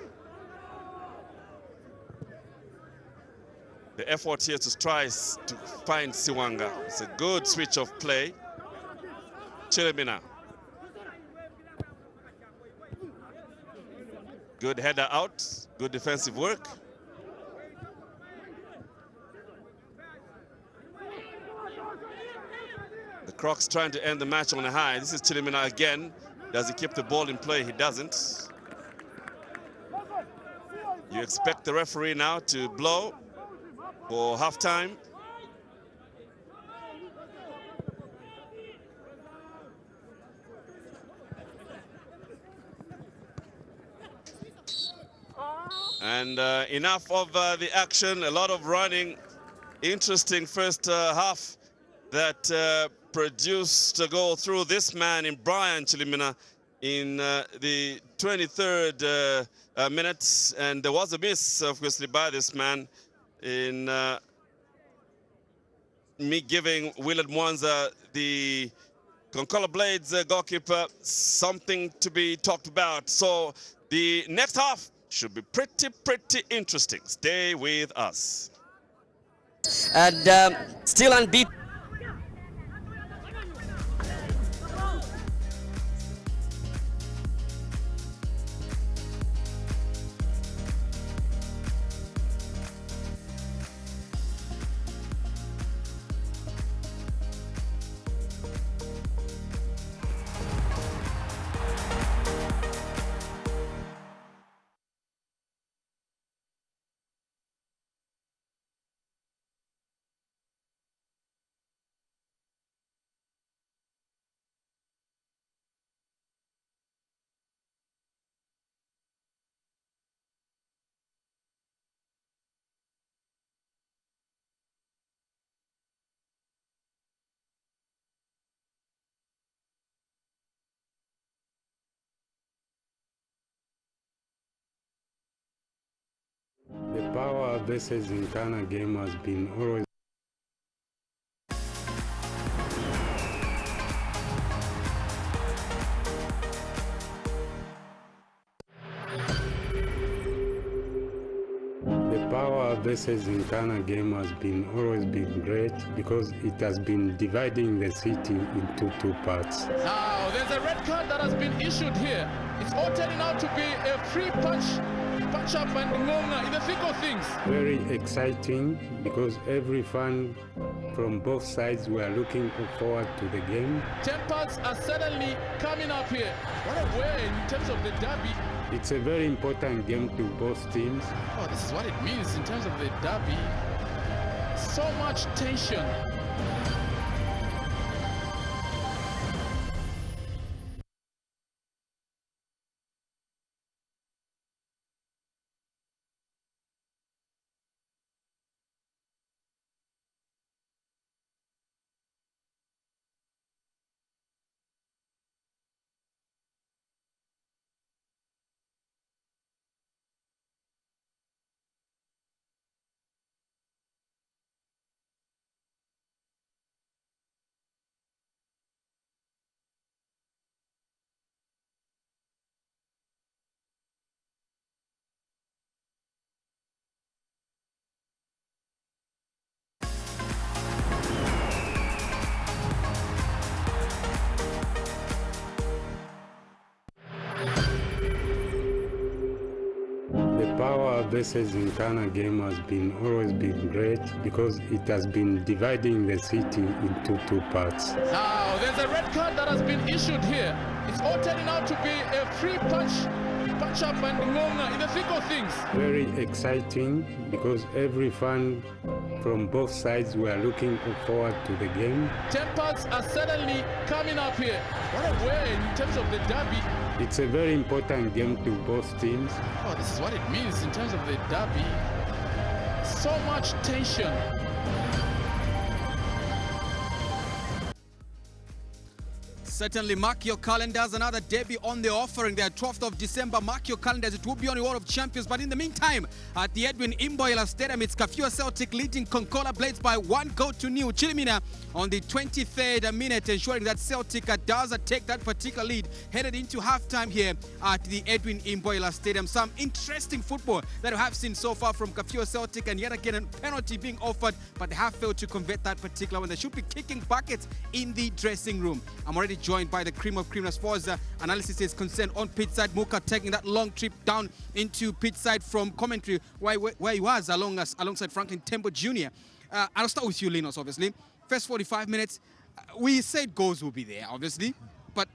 The effort here to try to find Siwanga. It's a good switch of play. Chilimina. Good header out, good defensive work. The Crocs trying to end the match on a high. This is Chilimina again. Does he keep the ball in play? He doesn't. You expect the referee now to blow for halftime. And enough of the action, a lot of running. Interesting first half that produced a goal through this man in Brian Chilimina in the 23rd minute. And there was a miss, obviously, by this man in me giving Willard Mwanza, the Konkola Blades goalkeeper, something to be talked about. So the next half should be pretty interesting. Stay with us. And still unbeaten. The Power versus Nkana game has been always versus Nkana game has been always been great because it has been dividing the city into 2 parts. Now there's a red card that has been issued here. It's all turning out to be a free punch up and Ngonga in the thick of things. Very exciting because every fan from both sides were looking forward to the game. Tempers are suddenly coming up here. What a way in terms of the derby. It's a very important game to both teams. Oh, this is what it means in terms of the derby. So much tension. Power versus Nkana game has always been great because it has been dividing the city into two parts. Now, there's a red card that has been issued here. It's all turning out to be a free punch-up and ngonga in the thick of things. Very exciting because every fan from both sides were looking forward to the game. Tempers are suddenly coming up here. What a way in terms of the derby. It's a very important game to both teams. Oh, this is what it means in terms of the derby. So much tension. Certainly mark your calendars, another derby on the offering there, 12th of December. Mark your calendars, it will be on the World of Champions. But in the meantime, at the Edwin Imboyela Stadium, it's Kafue Celtic leading Konkola Blades by 1-0. Chilimina on the 23rd minute, ensuring that Celtic does take that particular lead, headed into halftime here at the Edwin Imboyela Stadium. Some interesting football that we have seen so far from Kafue Celtic, and yet again a penalty being offered, but they have failed to convert that particular one. They should be kicking buckets in the dressing room. I'm already joined by the cream of cream as far as analysis is concerned on pitch side. Muka taking that long trip down into pitch side from commentary where he was alongside Franklin Tembo Jr. I'll start with you, Linus, obviously. First 45 minutes, we said goals will be there, obviously, but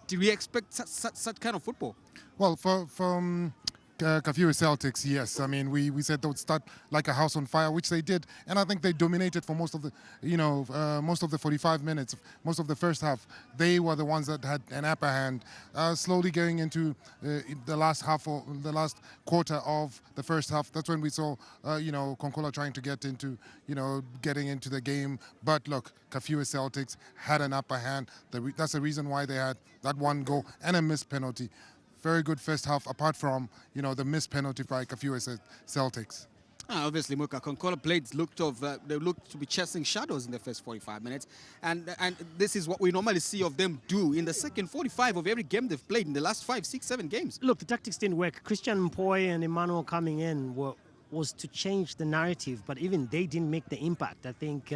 did we expect such kind of football? Well, from Kafue Celtics, yes. I mean, we said they would start like a house on fire, which they did, and I think they dominated for most of the, most of the 45 minutes, most of the first half. They were the ones that had an upper hand. Slowly going into the last half or the last quarter of the first half, that's when we saw, Konkola trying to get into, getting into the game. But look, Kafue Celtics had an upper hand. That's the reason why they had that one goal and a missed penalty. Very good first half, apart from, the missed penalty by Kafue Celtics. Obviously, Muka, Konkola Blades looked to be chasing shadows in the first 45 minutes. And this is what we normally see of them do in the second 45 of every game they've played in the last 5, 6, 7 games. Look, the tactics didn't work. Christian Mpoi and Emmanuel coming in was to change the narrative, but even they didn't make the impact. I think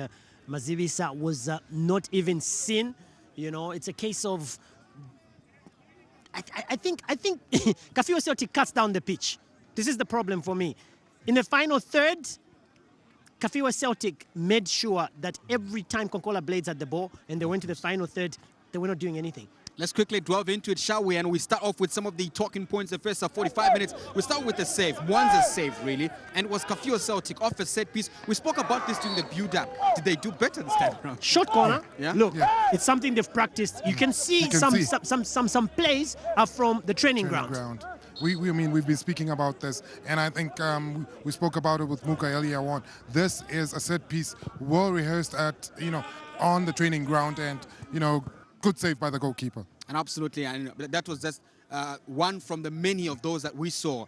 Mazivisa was not even seen. It's a case of I think Kafue Celtic cuts down the pitch. This is the problem for me. In the final third, Kafue Celtic made sure that every time Konkola Blades had the ball and they went to the final third, they were not doing anything. Let's quickly delve into it, shall we? And we start off with some of the talking points the first 45 minutes. We start with the save. One's a save, really. And it was Kafue Celtic off a set piece. We spoke about this during the build-up. Did they do better this time around? Short corner. Yeah. Look, it's something they've practiced. You can see some plays are from the training ground. We've been speaking about this, and I think we spoke about it with Muka earlier on. This is a set piece well rehearsed at, on the training ground, and, good save by the goalkeeper. And absolutely, and that was just one from the many of those that we saw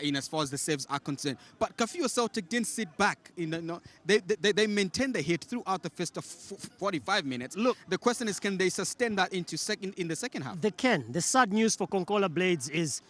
in as far as the saves are concerned. But Kafue Celtic didn't sit back. They maintained the hit throughout the first 45 minutes. Look, the question is, can they sustain that in the second half? They can. The sad news for Konkola Blades is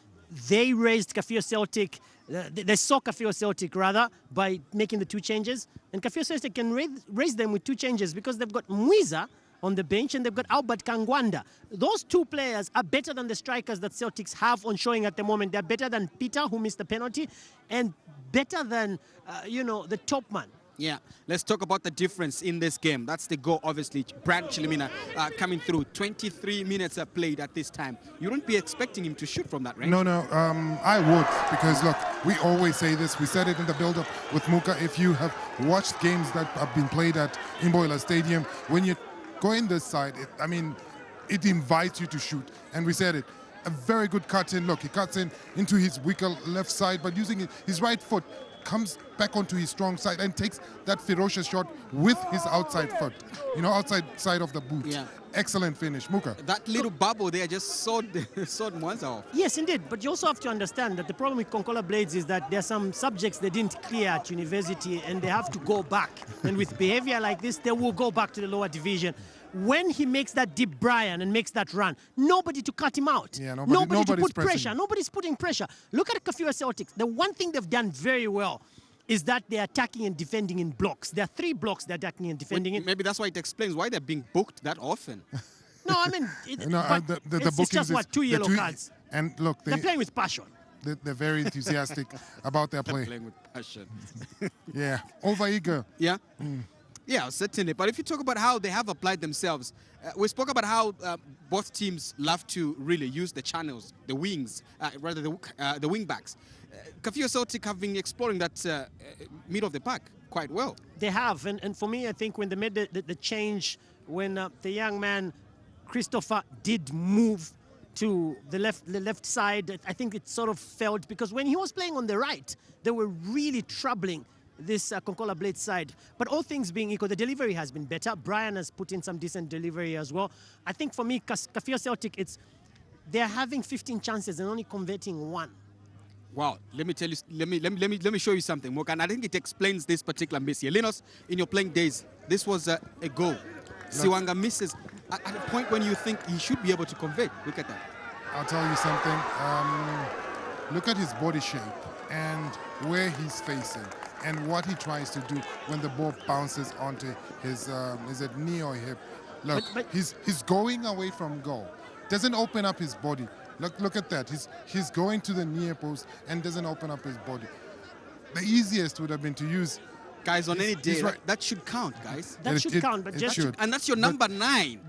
they raised Kafue Celtic. They saw Kafue Celtic rather by making the 2 changes, and Kafue Celtic can raise them with 2 changes because they've got Mwiza on the bench and they've got Albert Kangwanda. Those 2 players are better than the strikers that Celtics have on showing at the moment. They're better than Peter, who missed the penalty, and better than, the top man. Yeah, let's talk about the difference in this game. That's the goal, obviously. Brad Chilimina coming through. 23 minutes are played at this time. You wouldn't be expecting him to shoot from that range. No, I would, because look, we always say this. We said it in the build-up with Muka. If you have watched games that have been played at Imboyela Stadium, when you go in this side, it invites you to shoot. And we said it. A very good cut in. Look, he cuts in into his weaker left side, but using his right foot, comes back onto his strong side and takes that ferocious shot with his outside foot, outside side of the boot. Yeah. Excellent finish, Muka. That little bubble there just sawed Mwanza off. Yes, indeed. But you also have to understand that the problem with Konkola Blades is that there are some subjects they didn't clear at university and they have to go back. And with behavior like this, they will go back to the lower division. When he makes that deep Brian and makes that run, nobody to cut him out. Yeah, nobody to put pressing. pressure. Nobody's putting pressure. Look at Kafue Celtics. The one thing they've done very well is that they're attacking and defending in blocks. There are 3 blocks they're attacking and defending in. Maybe that's why it explains why they're being booked that often. No, I mean, it's just what, 2 yellow cards. And look, they're playing with passion. they're very enthusiastic about their play. Playing with passion. Yeah, over-eager. Yeah? Yeah, certainly. But if you talk about how they have applied themselves, we spoke about how both teams love to really use the channels, the wings, rather the wing backs. Kafue Celtic have been exploring that middle of the pack quite well. They have, and for me, I think when they made the change, when the young man Christopher did move to the left side, I think it sort of felt, because when he was playing on the right, they were really troubling this Konkola Blade side. But all things being equal, the delivery has been better. Brian has put in some decent delivery as well. I think for me, Kafue Celtic, they're having 15 chances and only converting 1. Wow, let me tell you, let me show you something, Moka, and I think it explains this particular miss here. Linus, in your playing days, this was a goal. Siwanga misses at a point when you think he should be able to convert. Look at that. I'll tell you something. Look at his body shape and where he's facing and what he tries to do when the ball bounces onto his is it knee or hip. Look, but he's going away from goal. Doesn't open up his body. Look at that. He's going to the near post and doesn't open up his body. The easiest would have been to use. Guys, on any day, right. that should count, guys. That should count, but just should. And that's your number 9.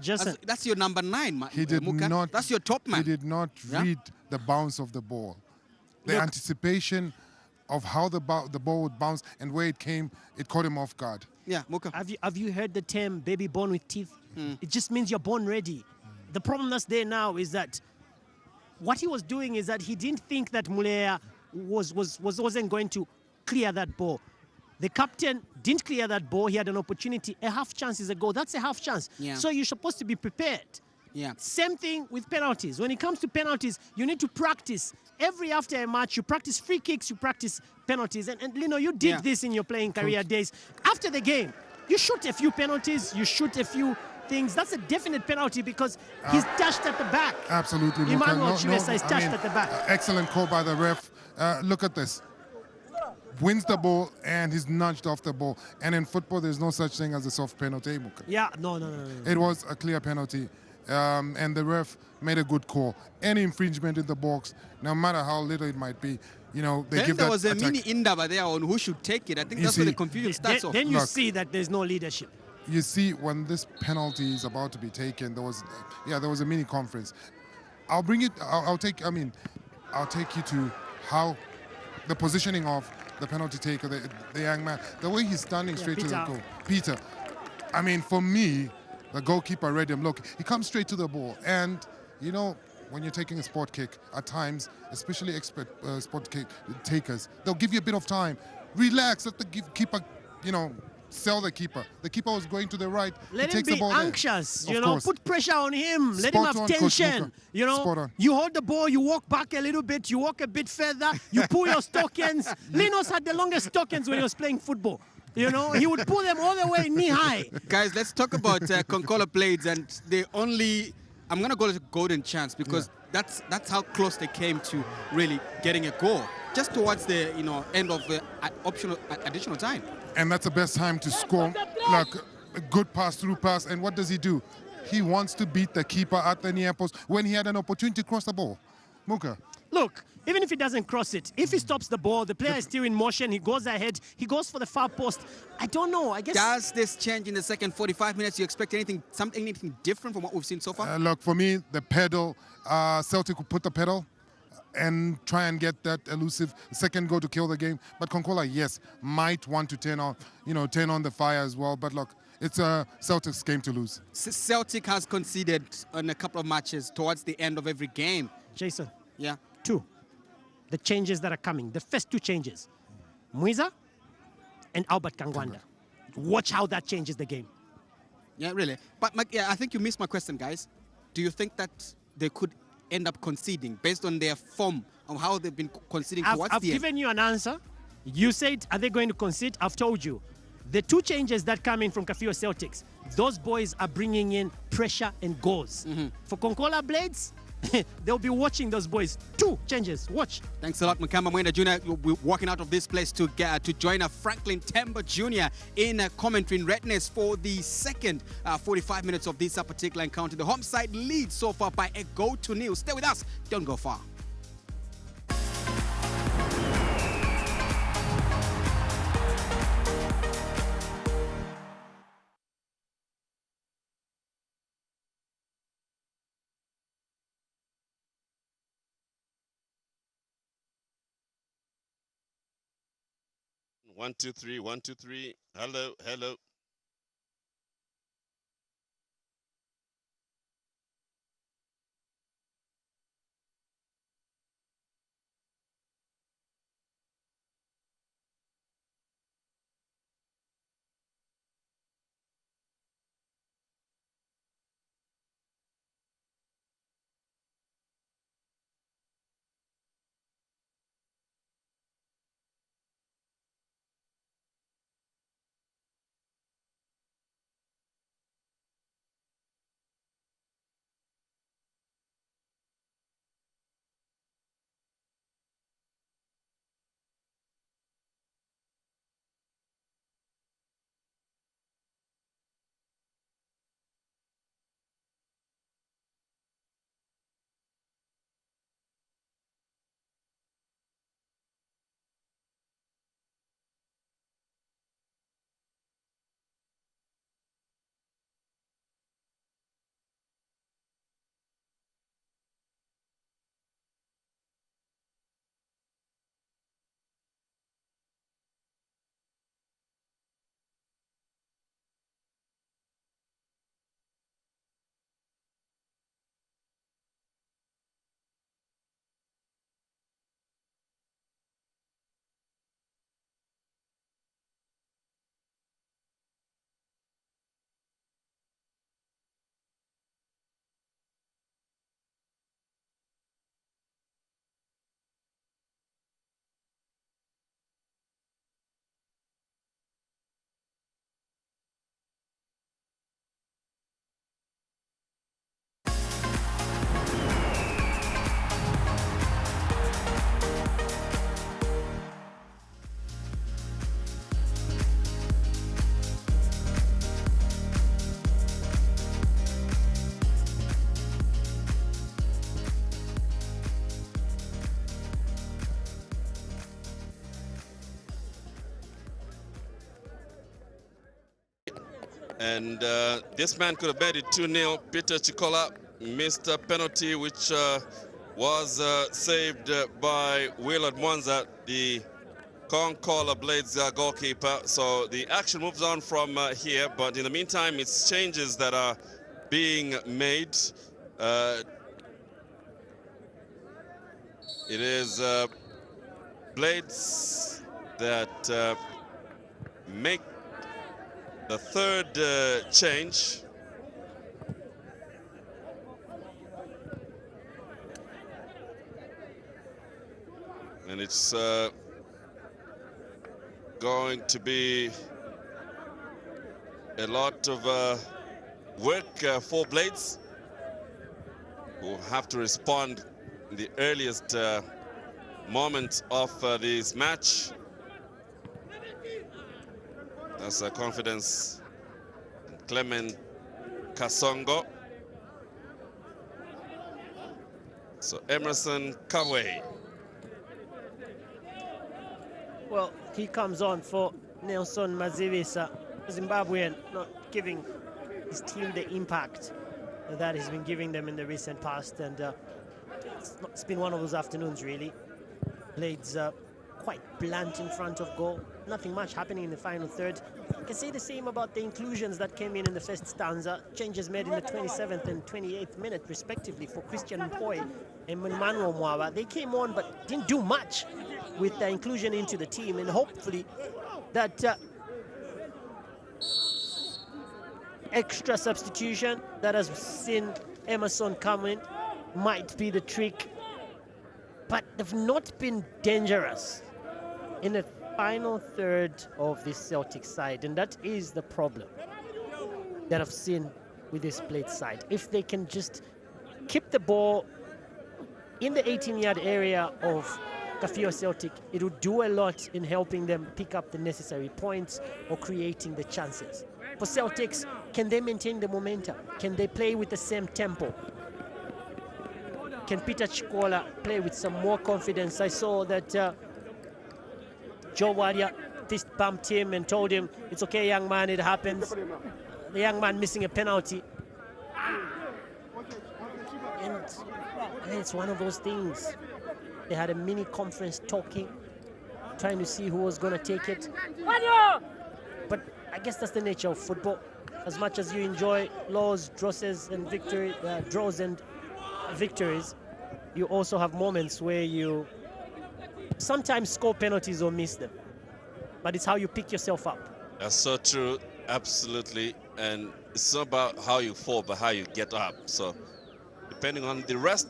That's your number 9, He did Muka. not. That's your top man. He did not read the bounce of the ball. The anticipation of how the ball would bounce and where it came, it caught him off guard. Yeah, Muka. Have you heard the term baby born with teeth? It just means you're born ready. The problem that's there now is that what he was doing is that he didn't think that Mulea wasn't going to clear that ball. The captain didn't clear that ball. He had an opportunity. A half chance is a goal. That's a half chance. Yeah. So you're supposed to be prepared. Yeah. Same thing with penalties. When it comes to penalties, you need to practice. Every after a match, you practice free kicks, you practice penalties. And Lino, you did this in your playing career days. After the game, you shoot a few penalties, you shoot a few things. That's a definite penalty because he's touched at the back. Absolutely. Emmanuel Chimesa is touched at the back. Excellent call by the ref. Look at this. Wins the ball and he's nudged off the ball. And in football, there's no such thing as a soft penalty. Yeah, no. It was a clear penalty. And the ref made a good call. Any infringement in the box, no matter how little it might be, you know, they give that. There was a attack. mini indaba there on who should take it. I think that's where the confusion starts off. Then you see that there's no leadership. You see, when this penalty is about to be taken, there was a mini conference. I'll take you to how the positioning of the penalty taker, the young man, the way he's standing straight to the goal. Peter, I mean, for me, the goalkeeper read him. Look, he comes straight to the ball. And, you know, when you're taking a spot kick, at times, especially expert spot kick takers, they'll give you a bit of time. Relax, let the keeper, you know, sell the keeper. The keeper was going to the right. Let he him takes the be ball anxious, there. you Of know, course. put pressure on him. Let Spot him have on, Coach tension. Muka. You know, Spot on. you hold the ball, you walk back a little bit, you walk a bit further, you pull your stockings. Linos had the longest stockings when he was playing football. You know, he would pull them all the way knee high. Guys, let's talk about Konkola Blades and the only, I'm going to call it a golden chance because that's how close they came to really getting a goal. Just towards the end of additional time. And that's the best time to score, like a good pass-through pass. And what does he do? He wants to beat the keeper at the near post when he had an opportunity to cross the ball. Muka. Look, even if he doesn't cross it, if he stops the ball, the player is still in motion, he goes ahead, he goes for the far post. I don't know, I guess. Does this change in the second 45 minutes? You expect anything different from what we've seen so far? Look, for me, the pedal, Celtic will put the pedal and try and get that elusive second goal to kill the game. But Konkola, yes, might want to turn on the fire as well. But look, it's a Celtic's game to lose. Celtic has conceded on a couple of matches towards the end of every game. Jason. Yeah. 2. The changes that are coming. The first 2 changes. Muiza and Albert Kangwanda. Watch how that changes the game. Yeah, really. But I think you missed my question, guys. Do you think that they could end up conceding based on their form of how they've been conceding towards the end? I've given you an answer. You said, are they going to concede? I've told you. The 2 changes that come in from Kafue Celtics, those boys are bringing in pressure and goals. For Konkola Blades, they'll be watching those boys. 2 changes. Watch. Thanks a lot, Mukamba Mwenda Jr. You'll be walking out of this place to join Franklin Temba Jr. in commentary in readiness for the second 45 minutes of this particular encounter. The home side leads so far by a goal to nil. Stay with us. Don't go far. 1, 2, 3, 1, 2, 3. Hello, hello. And this man could have made it 2-0. Peter Chikola missed a penalty, which was saved by Willard Mwanza, the Konkola Blades goalkeeper. So the action moves on from here, but in the meantime, it's changes that are being made. It is Blades that make the third change. And it's going to be a lot of work for Blades, who have to respond in the earliest moment of this match. That's confidence in Clement Kasongo. So Emerson Kafue. Well, he comes on for Nelson Mazivisa, Zimbabwean, not giving his team the impact that he's been giving them in the recent past. And it's been one of those afternoons, really. Blades quite blunt in front of goal. Nothing much happening in the final third. You can say the same about the inclusions that came in the first stanza. Changes made in the 27th and 28th minute, respectively, for Christian Mpoi and Manuel Mwawa. They came on but didn't do much with the inclusion into the team, and hopefully that extra substitution that has seen Emerson come in might be the trick. But they've not been dangerous in the final third of this Celtic side, and that is the problem that I've seen with this Blades side. If they can just keep the ball in the 18-yard area of Kafue Celtic, it would do a lot in helping them pick up the necessary points or creating the chances. For Celtics, can they maintain the momentum? Can they play with the same tempo? Can Peter Chikola play with some more confidence? I saw that Joe Warrior fist bumped him and told him, "It's okay, young man, it happens." The young man missing a penalty. And it's one of those things. They had a mini conference talking trying to see who was going to take it. But I guess that's the nature of football. As much as you enjoy draws and victories, you also have moments where you sometimes score penalties or miss them. But it's how you pick yourself up. That's so true, absolutely. And it's not about how you fall, but how you get up. So depending on the rest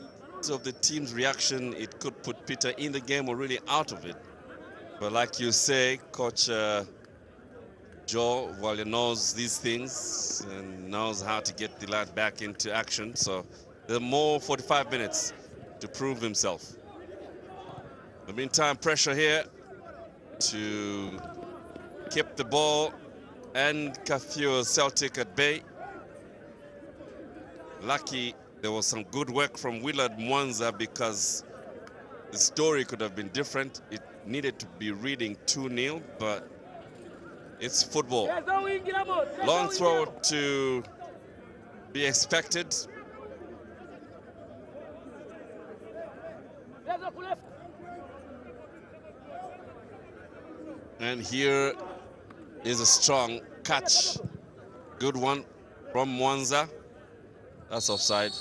of the team's reaction, it could put Peter in the game or really out of it. But like you say, Coach Joe, well, he knows these things and knows how to get the lad back into action. So there are more 45 minutes to prove himself. In the meantime, pressure here to keep the ball and Kafue Celtic at bay. Lucky there was some good work from Willard Mwanza because the story could have been different. It needed to be reading 2-0, but it's football. Long throw to be expected. And here is a strong catch. Good one from Mwanza. That's offside.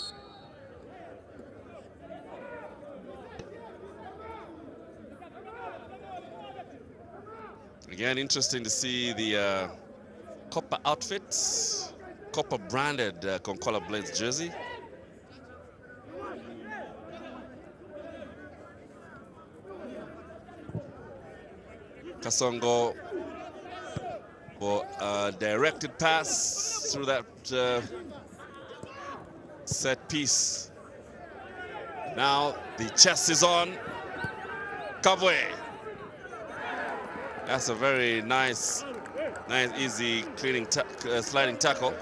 Again, interesting to see the copper outfits, copper branded Konkola Blades jersey. Kasongo for a directed pass through that set piece. Now the chest is on. Kafue. That's a very nice, easy cleaning, sliding tackle.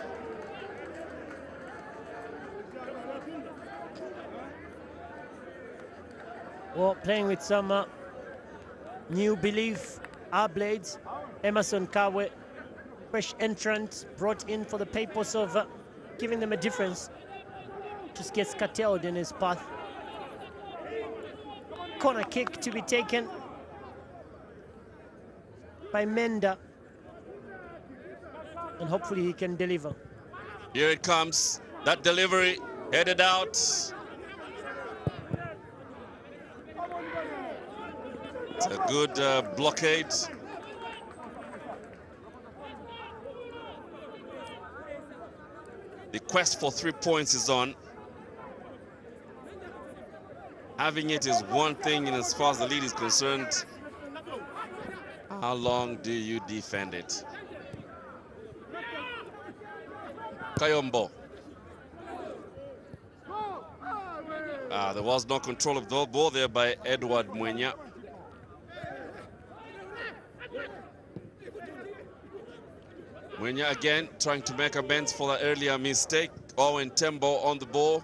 Well, playing with some new belief, our Blades. Emerson Kafue, fresh entrant, brought in for the purpose of giving them a difference. Just gets curtailed in his path. Corner kick to be taken by Menda. And hopefully he can deliver. Here it comes. That delivery headed out. It's a good blockade. The quest for 3 points is on. Having it is one thing, and as far as the lead is concerned, how long do you defend it? Kayombo. There was no control of the ball there by Edward Mwenya. Mwenya again trying to make amends for that earlier mistake. Owen Tembo on the ball.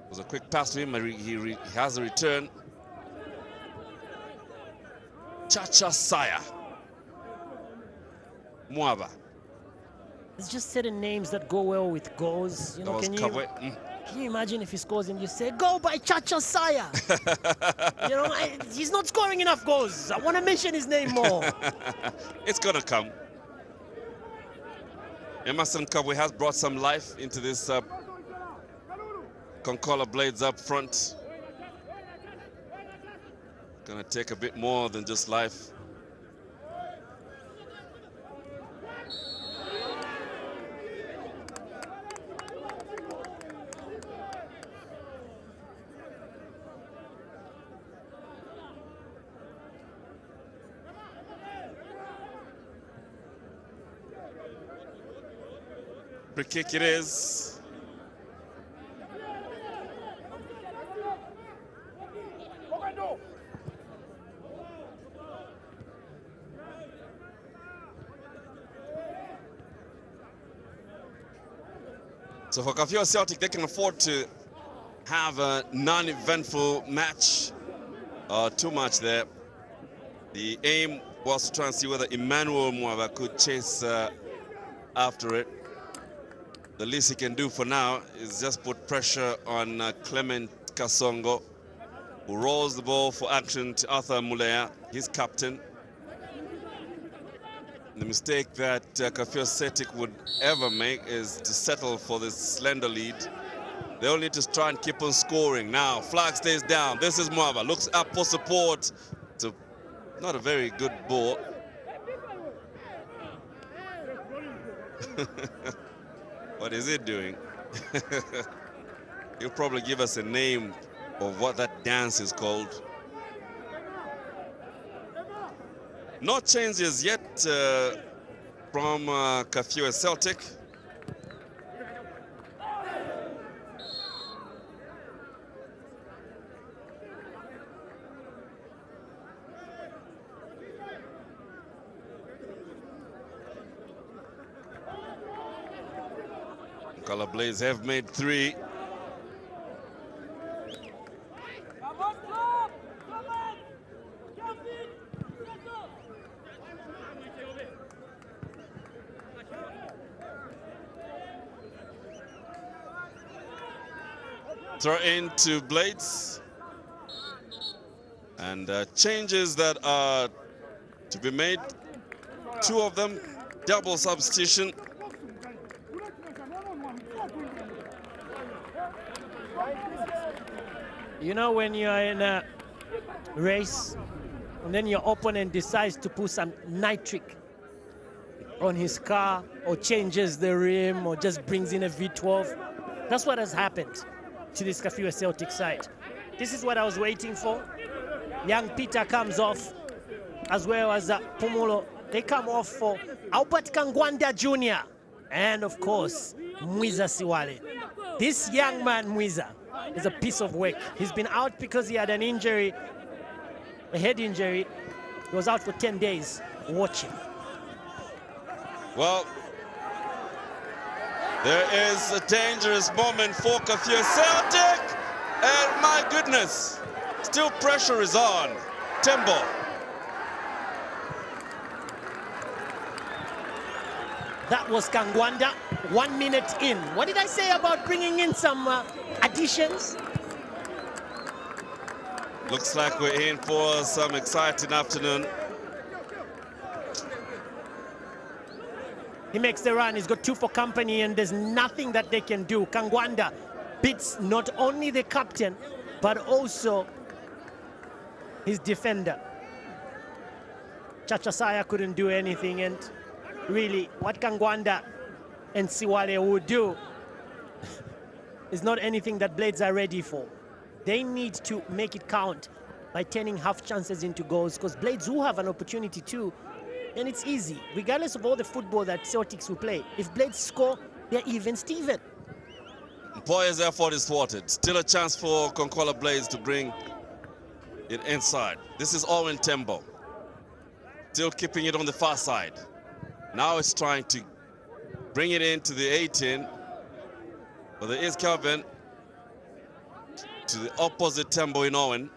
It was a quick pass to him. He has a return. Chacha Saya. Mwaba. There's just certain names that go well with goals. You know, Can you imagine if he scores and you say, "Go by Chacha Saya"? You know, he's not scoring enough goals. I want to mention his name more. It's gonna come. Emerson Kafue has brought some life into this Konkola Blades up front. Gonna take a bit more than just life. Free kick it is. So for Kafue Celtic, they can afford to have a non-eventful match. Too much there. The aim was to try and see whether Emmanuel Mwaba could chase after it. The least he can do for now is just put pressure on Clement Kasongo. who rolls the ball for action to Arthur Mulea, his captain. The mistake that Kafue Celtic would ever make is to settle for this slender lead. They all need to try and keep on scoring. Now, flag stays down. This is Mwaba. Looks up for support. It's not a very good ball. What is it doing? He'll probably give us a name of what that dance is called. No changes yet from Kafue Celtic. Konkola Blades have made 3. Throw into Blades. And changes that are to be made. 2 of them, double substitution. You know, when you're in a race and then your opponent decides to put some nitric on his car or changes the rim or just brings in a V12, that's what has happened to this Kafue Celtic side. This is what I was waiting for. Young Peter comes off, as well as Pumulo. They come off for Albert Kangwanda Jr. and, of course, Mwiza Siwale. This young man, Mwiza, is a piece of work. He's been out because he had an injury, a head injury. He was out for 10 days. Watch him. Well, there is a dangerous moment for Kafue Celtic. And my goodness, still pressure is on. Tembo. That was Kangwanda, 1 minute in. What did I say about bringing in some additions? Looks like we're in for some exciting afternoon. He makes the run. He's got 2 for company, and there's nothing that they can do. Kangwanda beats not only the captain, but also his defender. Chachasaya couldn't do anything, and really what Kangwanda and Siwale would do is not anything that Blades are ready for. They need to make it count by turning half chances into goals, because Blades will have an opportunity too, and it's easy. Regardless of all the football that Celtics will play, if Blades score, they're even Steven. Mpoye's effort is thwarted. Still a chance for Konkola Blades to bring it inside. This is Owen Tembo. Still keeping it on the far side. Now it's trying to bring it into the 18. But there is Calvin to the opposite Tembo in Owen.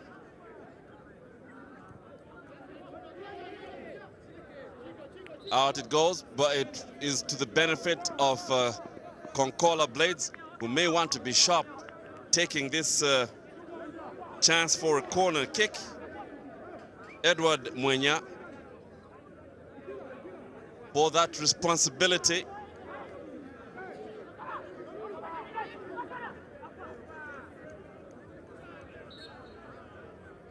Out it goes, but it is to the benefit of Konkola Blades, who may want to be sharp, taking this chance for a corner kick. Edward Mwenya for that responsibility.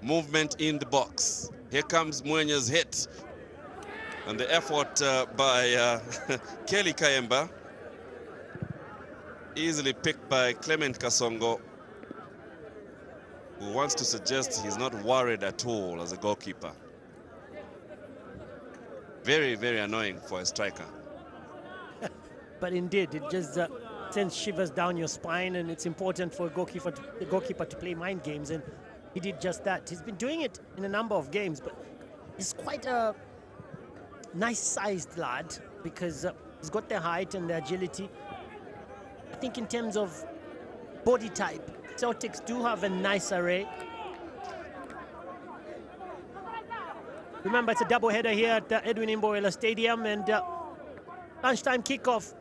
Movement in the box. Here comes Mwenya's hit. And the effort by Kelly Kayemba. Easily picked by Clement Kasongo, who wants to suggest he's not worried at all as a goalkeeper. Very, very annoying for a striker. But indeed, it just sends shivers down your spine, and it's important for the goalkeeper to play mind games, and he did just that. He's been doing it in a number of games, but he's quite a nice-sized lad because he's got the height and the agility. I think in terms of body type, Celtics do have a nice array. Remember, it's a doubleheader here at Edwin Imboela Stadium, and lunchtime kickoff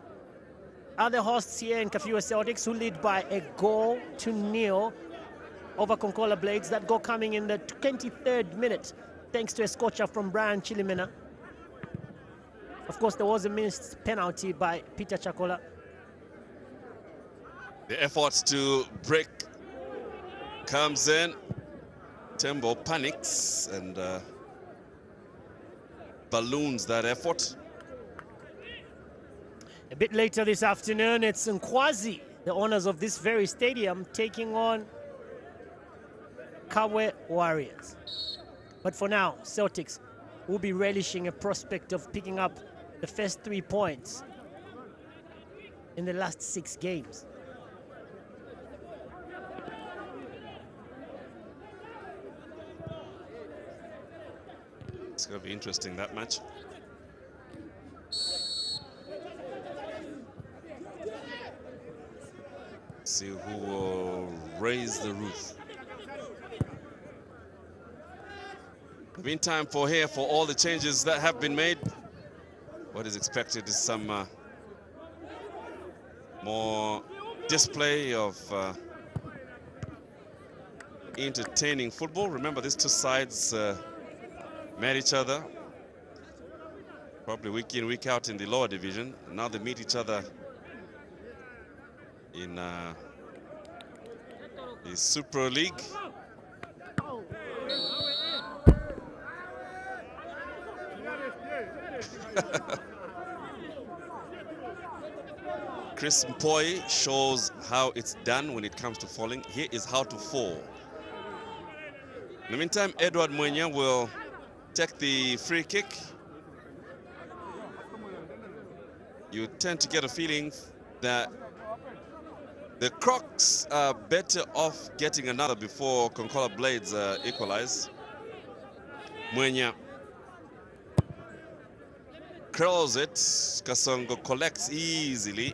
are the hosts here in Kafue Celtics, who lead by a 1-0. over Konkola Blades. That goal coming in the 23rd minute, thanks to a scorcher from Brian Chilimena. Of course, there was a missed penalty by Peter Chakola. The efforts to break comes in. Tembo panics and balloons that effort. A bit later this afternoon, it's Nkwazi, the owners of this very stadium, taking on Kafue Warriors. But for now, Celtics will be relishing a prospect of picking up the first 3 points in the last 6 games. It's going to be interesting, that match. See who will raise the roof. Meantime, for all the changes that have been made, what is expected is some more display of entertaining football. Remember, these two sides met each other probably week in, week out in the lower division. Now they meet each other in the Super League. Chris Mpoi shows how it's done when it comes to falling. Here is how to fall. In the meantime, Edward Mwenya will take the free kick. You tend to get a feeling that the Crocs are better off getting another before Konkola Blades equalize. Mwenya curls it. Kasongo collects easily.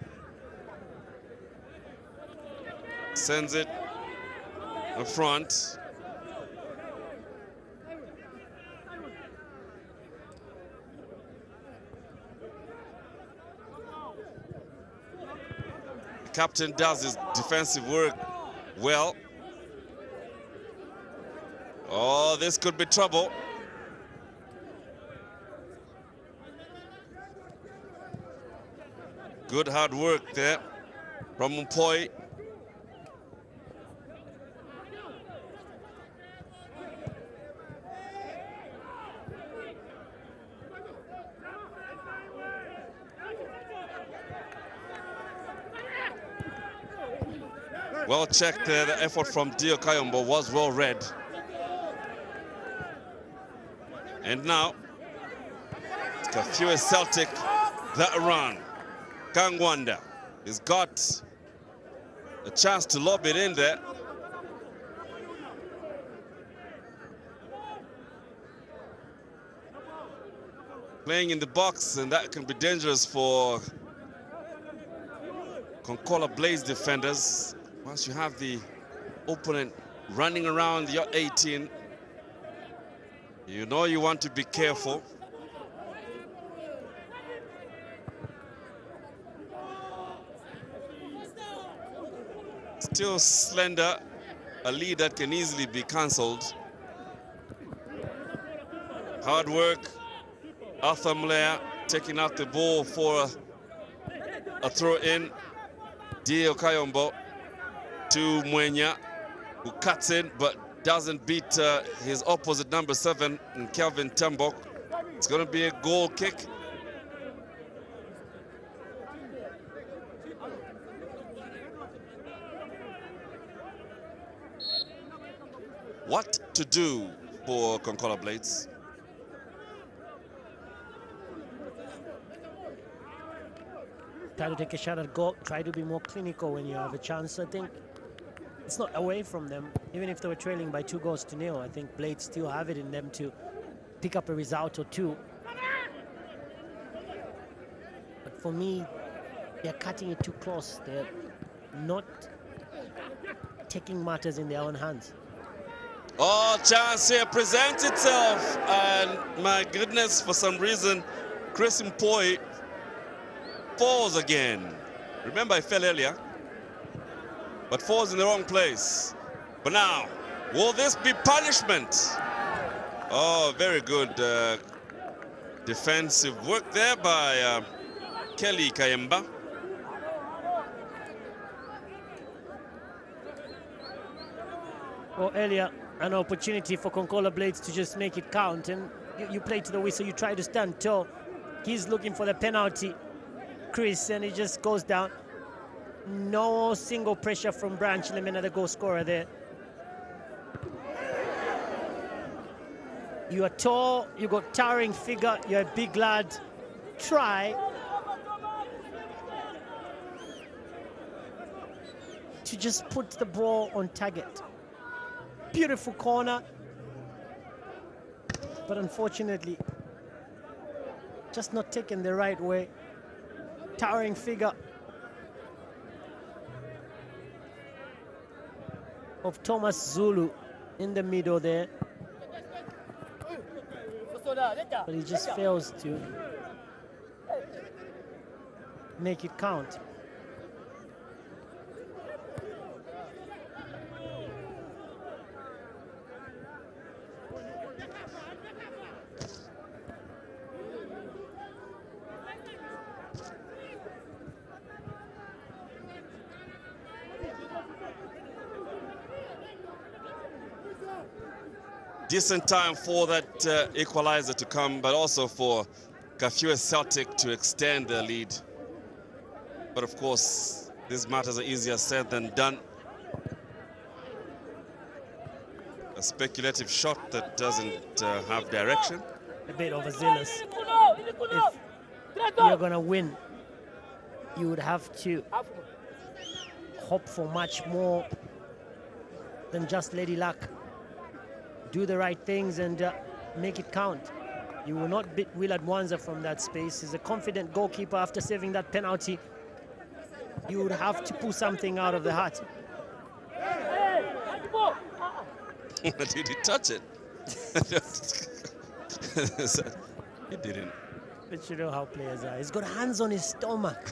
Sends it up front. The captain does his defensive work well. Oh, this could be trouble. Good hard work there from Mpoi. Well checked there. The effort from Dio Kayombo was well read. And now, Kafue Celtic, that run. Kangwanda has got a chance to lob it in there. Playing in the box, and that can be dangerous for Konkola Blaze defenders. Once you have the opponent running around your 18, you know you want to be careful. Still slender, a lead that can easily be cancelled. Hard work. Arthur Mlea taking out the ball for a throw-in. Dio Kayombo to Mwenya, who cuts in but doesn't beat his opposite number 7, Kelvin Tambok. It's going to be a goal kick. What to do for Konkola Blades? Try to take a shot at goal, try to be more clinical when you have a chance. I think it's not away from them. Even if they were trailing by 2-0, I think Blades still have it in them to pick up a result or two. But for me, they're cutting it too close. They're not taking matters in their own hands. Oh, chance here presents itself. And my goodness, for some reason, Chris Mpoi falls again. Remember, I fell earlier, but falls in the wrong place. But now, will this be punishment? Oh, very good defensive work there by Kelly Kayemba. Well, earlier, an opportunity for Konkola Blades to just make it count, and you play to the whistle, you try to stand tall. He's looking for the penalty, Chris, and he just goes down. No single pressure from Brian Chilemena, the goal scorer there. You are tall, you got towering figure, you're a big lad. Try to just put the ball on target. Beautiful corner, but unfortunately, just not taken the right way. Towering figure of Thomas Zulu in the middle there. But he just fails to make it count. Decent time for that equalizer to come, but also for Kafue Celtic to extend their lead. But of course, these matters are easier said than done. A speculative shot that doesn't have direction. A bit overzealous. If you're gonna win, you would have to hope for much more than just lady luck. Do the right things and make it count. You will not beat Willard Mwanza from that space. He's a confident goalkeeper after saving that penalty. You would have to pull something out of the hat. Did he touch it? He didn't. But you know how players are. He's got hands on his stomach.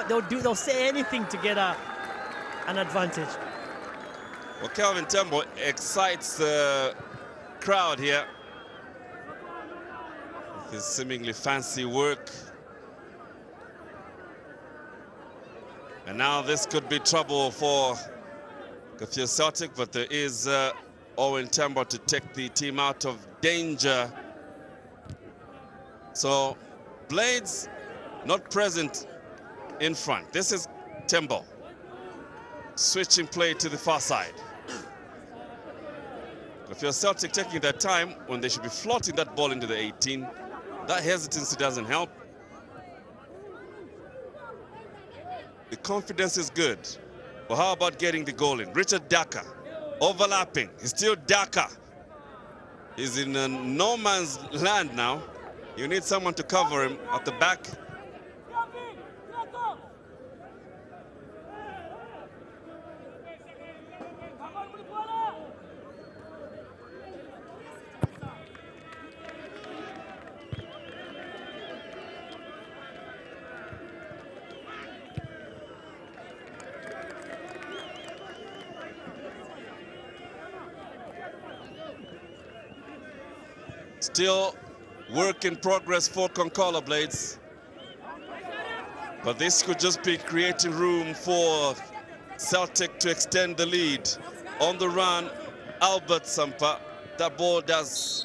They'll say anything to get an advantage. Well, Calvin Tembo excites the crowd here with his seemingly fancy work. And now this could be trouble for Kafue Celtic, but there is Owen Tembo to take the team out of danger. So Blades not present in front. This is Tembo switching play to the far side. If you're Celtic taking their time when they should be floating that ball into the 18, that hesitancy doesn't help. The confidence is good, but how about getting the goal in? Richard Daka, overlapping. He's still Daka. He's in no man's land now. You need someone to cover him at the back. Still work in progress for Konkola Blades. But this could just be creating room for Celtic to extend the lead. On the run, Albert Sampa. That ball does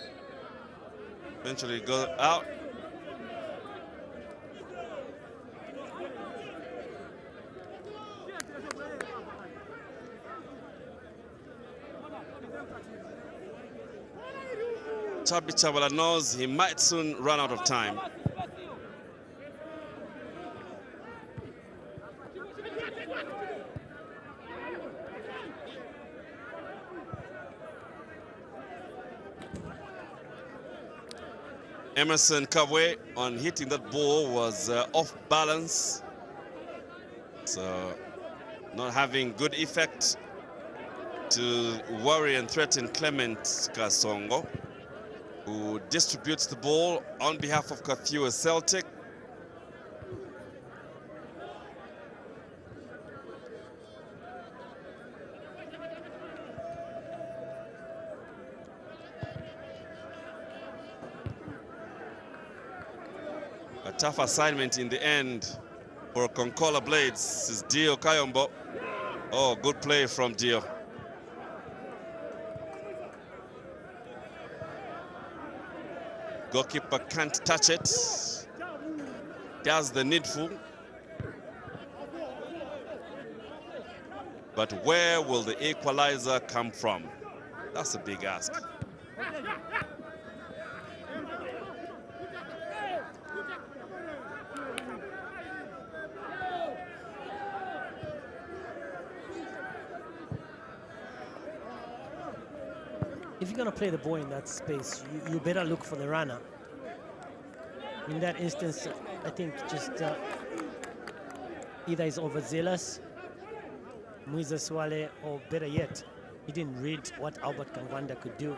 eventually go out. Chabi Chabala knows he might soon run out of time. Emerson Kafue on hitting that ball was off balance, so not having good effect to worry and threaten Clement Kasongo, who distributes the ball on behalf of Kafue Celtic. tough assignment in the end for Konkola Blades. This is Dio Kayombo. Oh, good play from Dio. Goalkeeper can't touch it. Does the needful. But where will the equalizer come from? That's a big ask. If you're going to play the ball in that space, you better look for the runner. In that instance, I think just either he's overzealous, Muiza Swale, or better yet, he didn't read what Albert Kangwanda could do.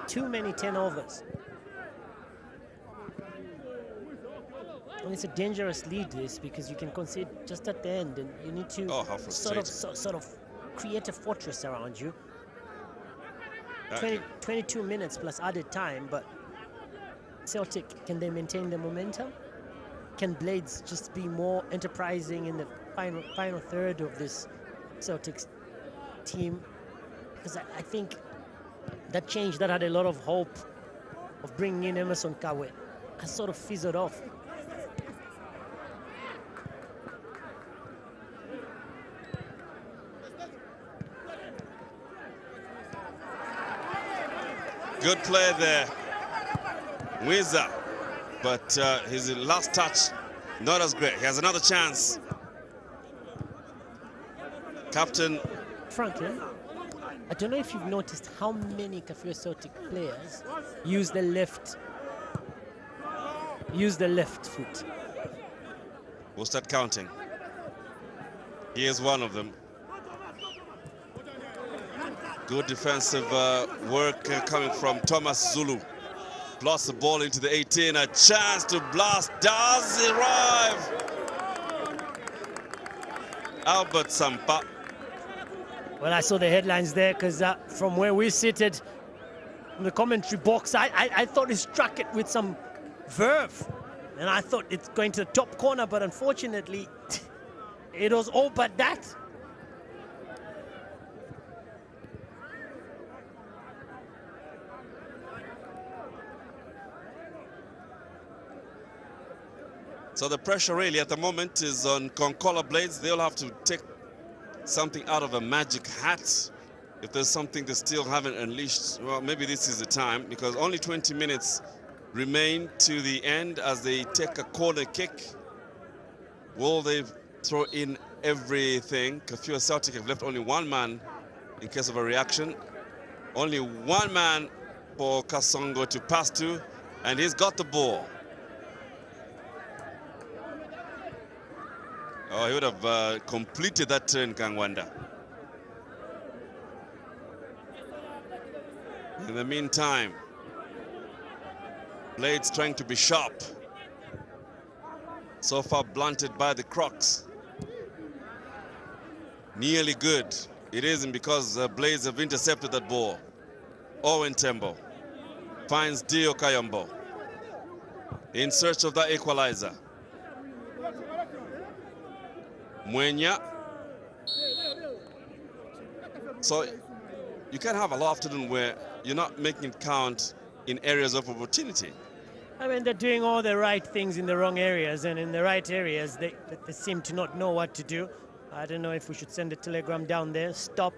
Too many turnovers. And it's a dangerous lead, this, because you can concede just at the end, and you need to sort of create a fortress around you. 22 minutes plus added time, but Celtic, can they maintain the momentum? Can Blades just be more enterprising in the final third of this Celtics team? Because I think that change that had a lot of hope of bringing in Emerson Kawe has sort of fizzled off. Good play there, Wiza, but his last touch, not as great. He has another chance. Captain Franklin, I don't know if you've noticed how many Kafue Celtic players use the left foot. We'll start counting. He is one of them. Good defensive work coming from Thomas Zulu. Blasts the ball into the 18. A chance to blast. Does arrive. Albert Sampa. Well, I saw the headlines there because from where we seated in the commentary box, I thought he struck it with some verve. And I thought it's going to the top corner, but unfortunately, it was all but that. So the pressure really at the moment is on Konkola Blades. They'll have to take something out of a magic hat. If there's something they still haven't unleashed, well, maybe this is the time, because only 20 minutes remain to the end as they take a corner kick. Will they throw in everything? Kafue Celtic have left only one man in case of a reaction. Only one man for Kasongo to pass to, and he's got the ball. Oh, he would have completed that turn, Kangwanda. In the meantime, Blades trying to be sharp. So far blunted by the Crocs. Nearly good. It isn't because Blades have intercepted that ball. Owen Tembo finds Dio Kayombo in search of that equalizer. Mwenya. So you can have a lot of afternoon where you're not making it count in areas of opportunity. I mean, they're doing all the right things in the wrong areas, and in the right areas, they seem to not know what to do. I don't know if we should send a telegram down there. Stop,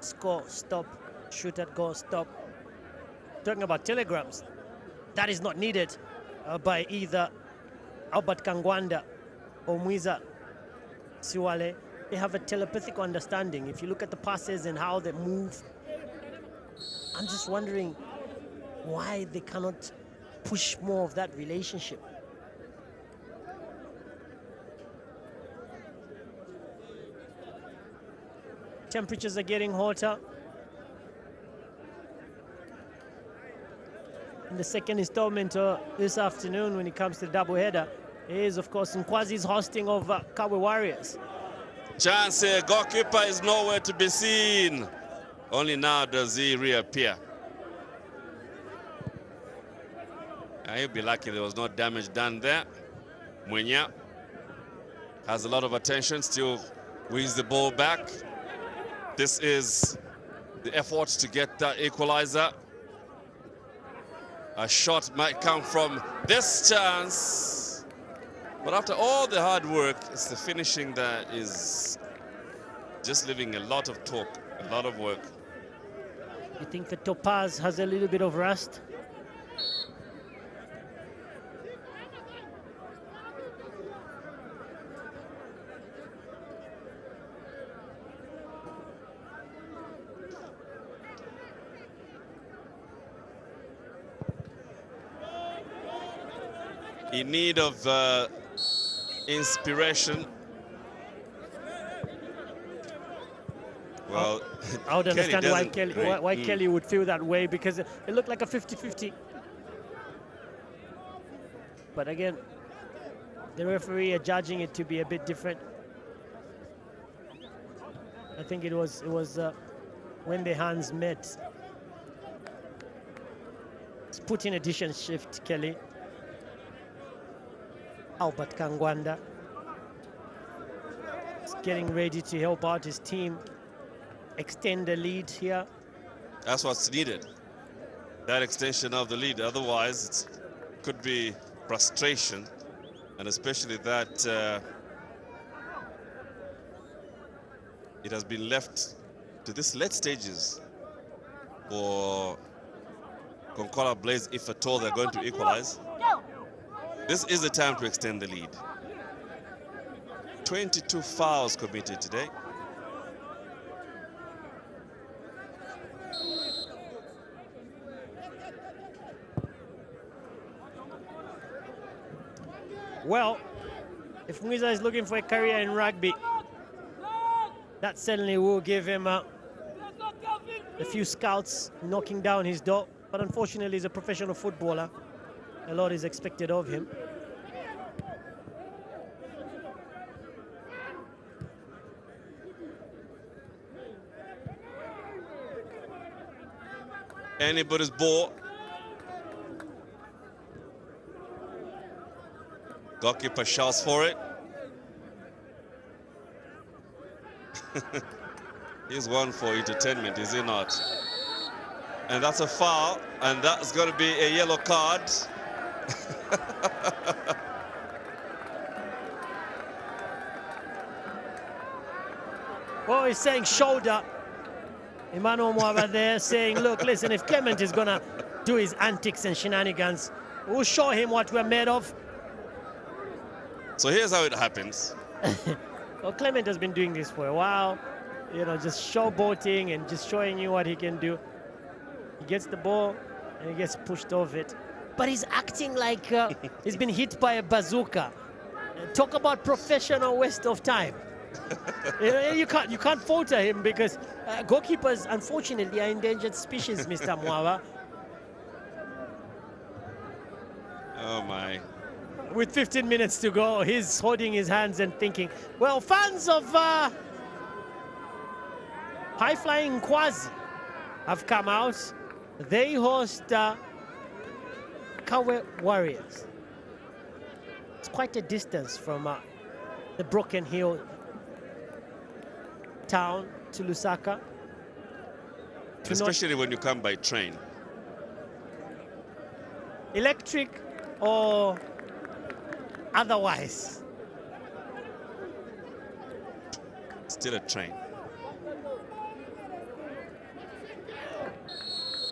score, stop, shoot at goal, stop. Talking about telegrams, that is not needed by either Albert Kangwanda or Muiza Siwale. They have a telepathic understanding. If you look at the passes and how they move, I'm just wondering why they cannot push more of that relationship. Temperatures are getting hotter. In the second installment this afternoon, when it comes to the doubleheader, is of course Nkwazi's hosting of Kawe Warriors. Chance, goalkeeper is nowhere to be seen. Only now does he reappear. He'll be lucky there was no damage done there. Mwenya has a lot of attention, still wins the ball back. This is the effort to get that equalizer. A shot might come from this chance. But after all the hard work, it's the finishing that is just leaving a lot of talk, a lot of work. You think the Topaz has a little bit of rust? In need of inspiration. Well, I would understand why Kelly Kelly would feel that way, because it looked like a 50-50. But again, the referee are judging it to be a bit different. I think it was when the hands met. It's put in addition shift, Kelly. Albert Kangwanda is getting ready to help out his team extend the lead here. That's what's needed, that extension of the lead. Otherwise, it could be frustration, and especially that it has been left to this late stages for Konkola Blaze, if at all they're going to equalize. This is the time to extend the lead. 22 fouls committed today. Well, if Mwiza is looking for a career in rugby, that certainly will give him a few scouts knocking down his door. But unfortunately, he's a professional footballer. A lot is expected of him. Anybody's ball. Goalkeeper shouts for it. He's one for entertainment, is he not? And that's a foul, and that's going to be a yellow card. Well, he's saying shoulder. Emmanuel Mwaba there saying, look, listen, if Clement is going to do his antics and shenanigans, we'll show him what we're made of. So here's how it happens. Well, Clement has been doing this for a while, you know, just showboating and just showing you what he can do. He gets the ball and he gets pushed off it. But he's acting like he's been hit by a bazooka. Talk about professional waste of time. You can't falter him, because goalkeepers, unfortunately, are endangered species, Mr. Mwaba. Oh, my. With 15 minutes to go, he's holding his hands and thinking, well, fans of high-flying Kwazi have come out. They host Kafue Warriors. It's quite a distance from the Broken Hill town to Lusaka. Especially when you come by train. Electric or otherwise? Still a train.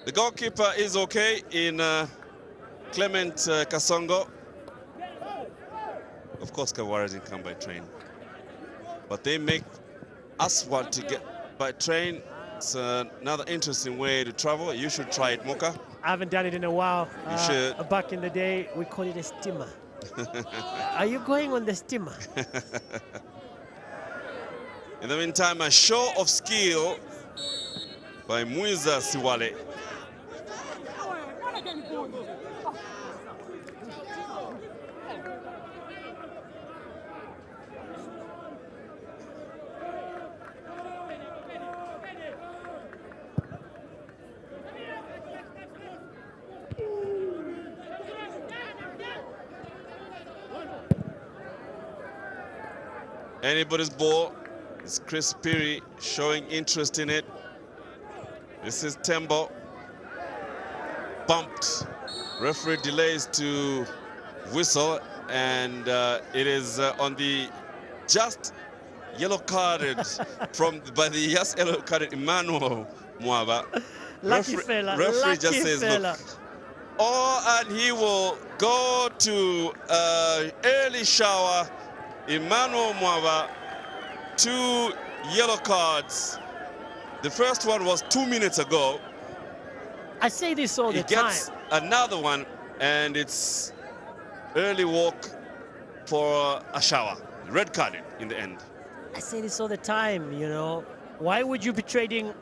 The goalkeeper is okay in Clement Kasongo. Of course, Kawara didn't come by train, but they make us want to get by train. It's another interesting way to travel. You should try it, Moka. I haven't done it in a while. You should. Back in the day, we called it a steamer. Are you going on the steamer? In the meantime, a show of skill by Mwiza Siwale. anybody's ball. It's Chris Peary showing interest in it. This is Tembo. Bumped. Referee delays to whistle, and it is on the just yellow carded by the just yellow carded Emmanuel Mwaba. Lucky fella. Referee Lucky just says, fella. look. Oh, and he will go to early shower. Emmanuel Mwaba, 2 yellow cards. The first one was 2 minutes ago. I say this all the He time. gets another one, and it's early walk for a shower. Red carded in the end. I say this all the time, you know. Why would you be trading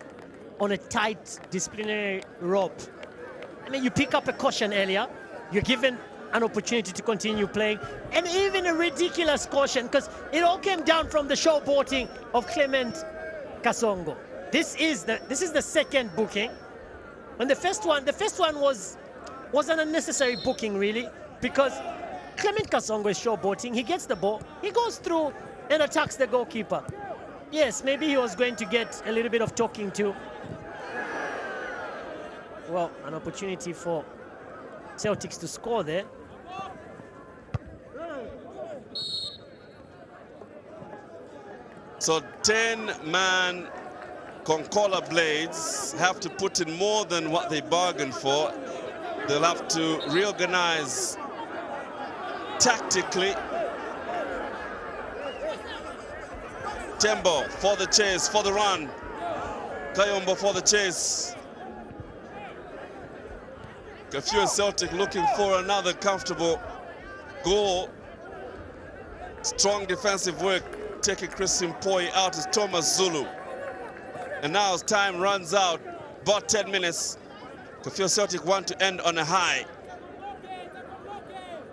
on a tight disciplinary rope? I mean, you pick up a caution earlier, you're given an opportunity to continue playing, and even a ridiculous caution, because it all came down from the showboating of Clement Kasongo. This is the second booking. When the first one was an unnecessary booking, really, because Clement Kasongo is showboating. He gets the ball, he goes through and attacks the goalkeeper. Yes, maybe he was going to get a little bit of talking to. Well, an opportunity for Celtics to score there. So 10-man Konkola Blades have to put in more than what they bargained for. They'll have to reorganize tactically. Tembo for the chase, for the run. Kayombo for the chase. Kafue Celtic looking for another comfortable goal. Strong defensive work, taking Chris Mpoi out as Thomas Zulu. And now as time runs out, about 10 minutes, Kafue Celtic want to end on a high.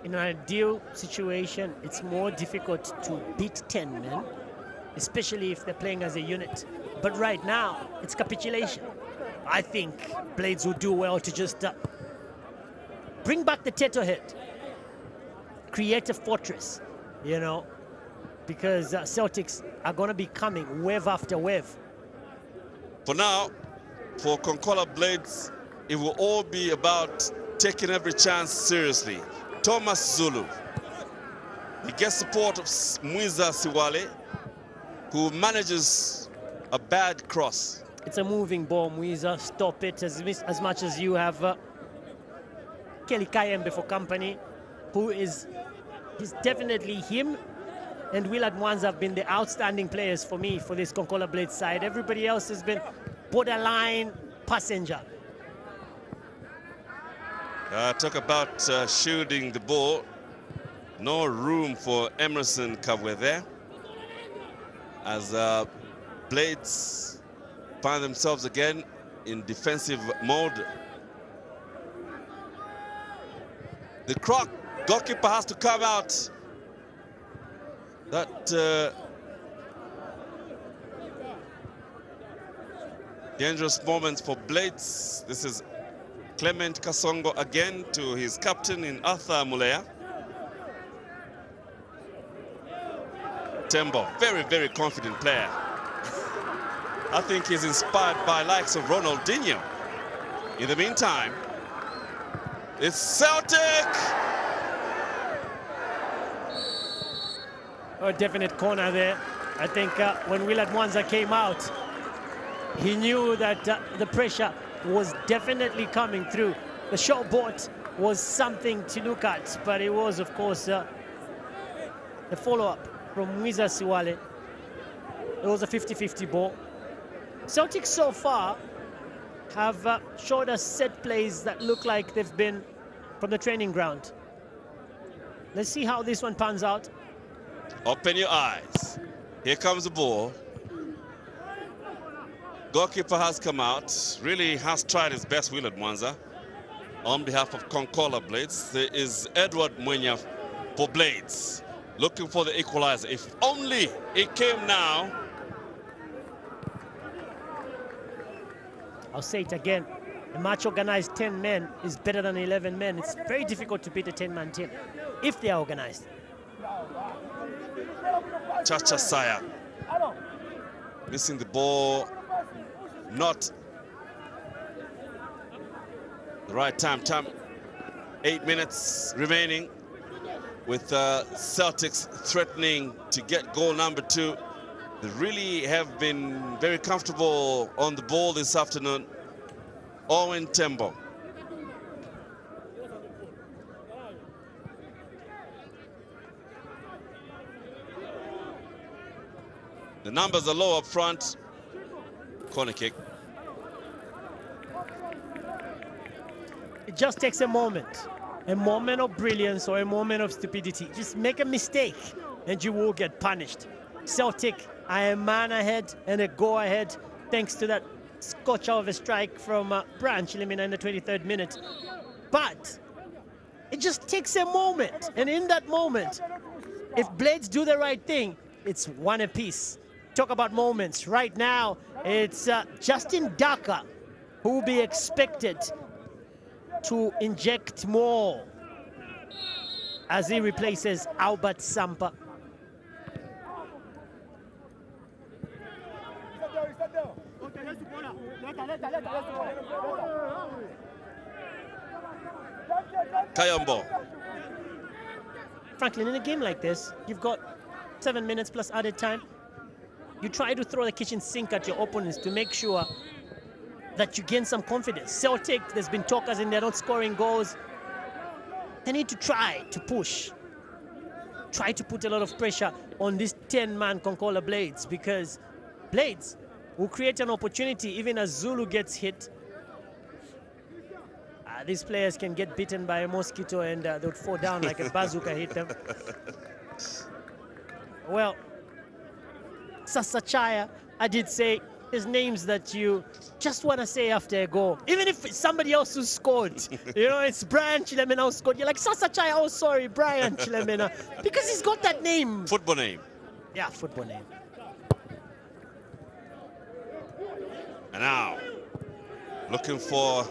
In an ideal situation, it's more difficult to beat 10 men, especially if they're playing as a unit. But right now, it's capitulation. I think Blades will do well to just bring back the Teto head, create a fortress, you know, because Celtics are going to be coming wave after wave. For now, for Konkola Blades, it will all be about taking every chance seriously. Thomas Zulu. He gets support of Mwiza Siwale, who manages a bad cross. It's a moving ball, Mwiza. Stop it as much as you have Kelly Kayembe for company, who is definitely him, and Willard Mwanza have been the outstanding players for me for this Konkola Blades side. Everybody else has been borderline passenger. Talk about shielding the ball. No room for Emerson Kafue there, as Blades find themselves again in defensive mode. The Croc goalkeeper has to come out. That dangerous moments for Blades. This is Clement Kasongo again to his captain in Arthur Mulea. Tembo, very, very confident player. I think he's inspired by likes of Ronaldinho. In the meantime, it's Celtic! A definite corner there. I think when Willard Mwanza came out, he knew that the pressure was definitely coming through. The short board was something to look at, but it was, of course, the follow-up from Mwiza Siwale. It was a 50-50 ball. Celtic so far have showed us set plays that look like they've been from the training ground. Let's see how this one pans out. Open your eyes. Here comes the ball. Goalkeeper has come out. Really has tried his best, Willard Mwanza. On behalf of Konkola Blades, there is Edward Mwenya for Blades, looking for the equalizer. If only it came now. I'll say it again. A match organized 10 men is better than 11 men. It's very difficult to beat a 10-man team if they are organized. Chacha Saya missing the ball, not the right time. 8 minutes remaining with Celtics threatening to get goal number 2. They really have been very comfortable on the ball this afternoon. Owen Tembo. The numbers are low up front. Corner kick. It just takes a moment of brilliance or a moment of stupidity. Just make a mistake and you will get punished. Celtic are a man ahead and a go ahead thanks to that scorcher of a strike from Brian Chilemina in the 23rd minute. But it just takes a moment, and in that moment, if Blades do the right thing, it's one apiece. Talk about moments. Right now, it's Justin Daka who will be expected to inject more as he replaces Albert Sampa. Kayombo. Franklin, in a game like this, you've got 7 minutes plus added time. You try to throw the kitchen sink at your opponents to make sure that you gain some confidence. Celtic, there's been talk as in they're not scoring goals. They need to try to push. Try to put a lot of pressure on this 10-man Konkola Blades, because Blades will create an opportunity even as Zulu gets hit. These players can get bitten by a mosquito and they would fall down like a bazooka hit them. Well, Sasachaya, I did say, there's names that you just want to say after a goal. Even if it's somebody else who scored. You know, it's Brian Chilemina who scored. You're like, Sasachaya, oh sorry, Brian Chilemina. Because he's got that name. Football name. Yeah, football name. And now, looking for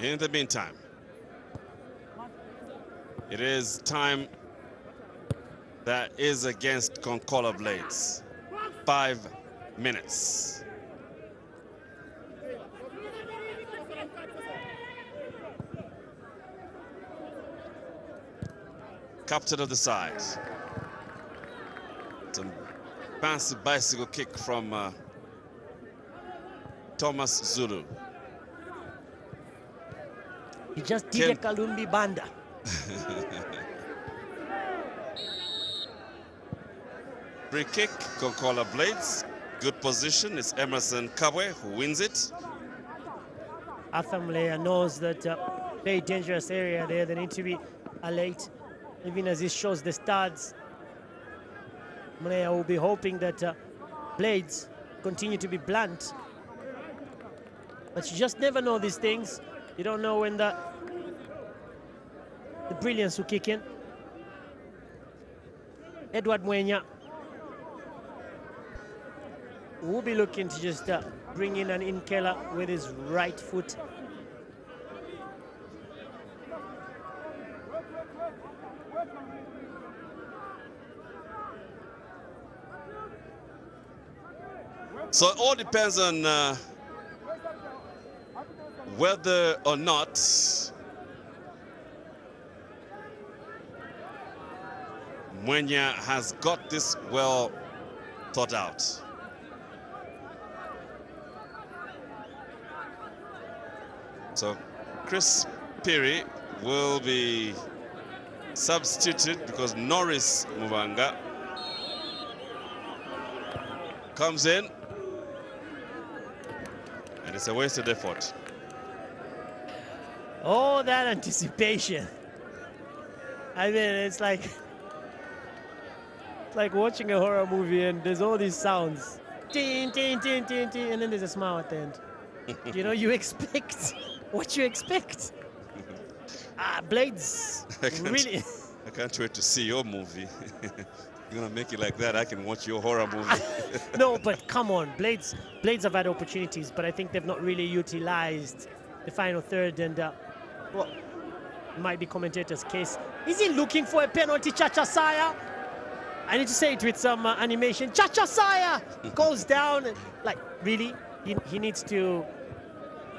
in the meantime, it is time that is against Konkola Blades. 5 minutes. Captain of the side. Some fancy bicycle kick from Thomas Zulu. He just did a Kalumbi Banda. Free kick, Konkola Blades. Good position. It's Emerson Kafue who wins it. Arthur Mleya knows that very dangerous area there. They need to be alert. Even as he shows the stats, Mleya will be hoping that Blades continue to be blunt. But you just never know these things. You don't know when the brilliance will kick in. Edward Mwenya will be looking to just bring in an Inkela with his right foot. So it all depends on whether or not Mwenya has got this well thought out. So Chris Piri will be substituted because Norris Muvanga comes in. And it's a wasted effort. All that anticipation. I mean, it's like watching a horror movie and there's all these sounds. Tin, tin, tin, tin, tin, and then there's a smile at the end. You know, you expect what you expect. Blades, really. I can't wait to see your movie. You're gonna make it like that, I can watch your horror movie. No, but come on, Blades have had opportunities, but I think they've not really utilized the final third, and well, might be commentator's case. Is he looking for a penalty, Chacha Saya? I need to say it with some animation. Chacha Saya goes down, and, like, really? He needs to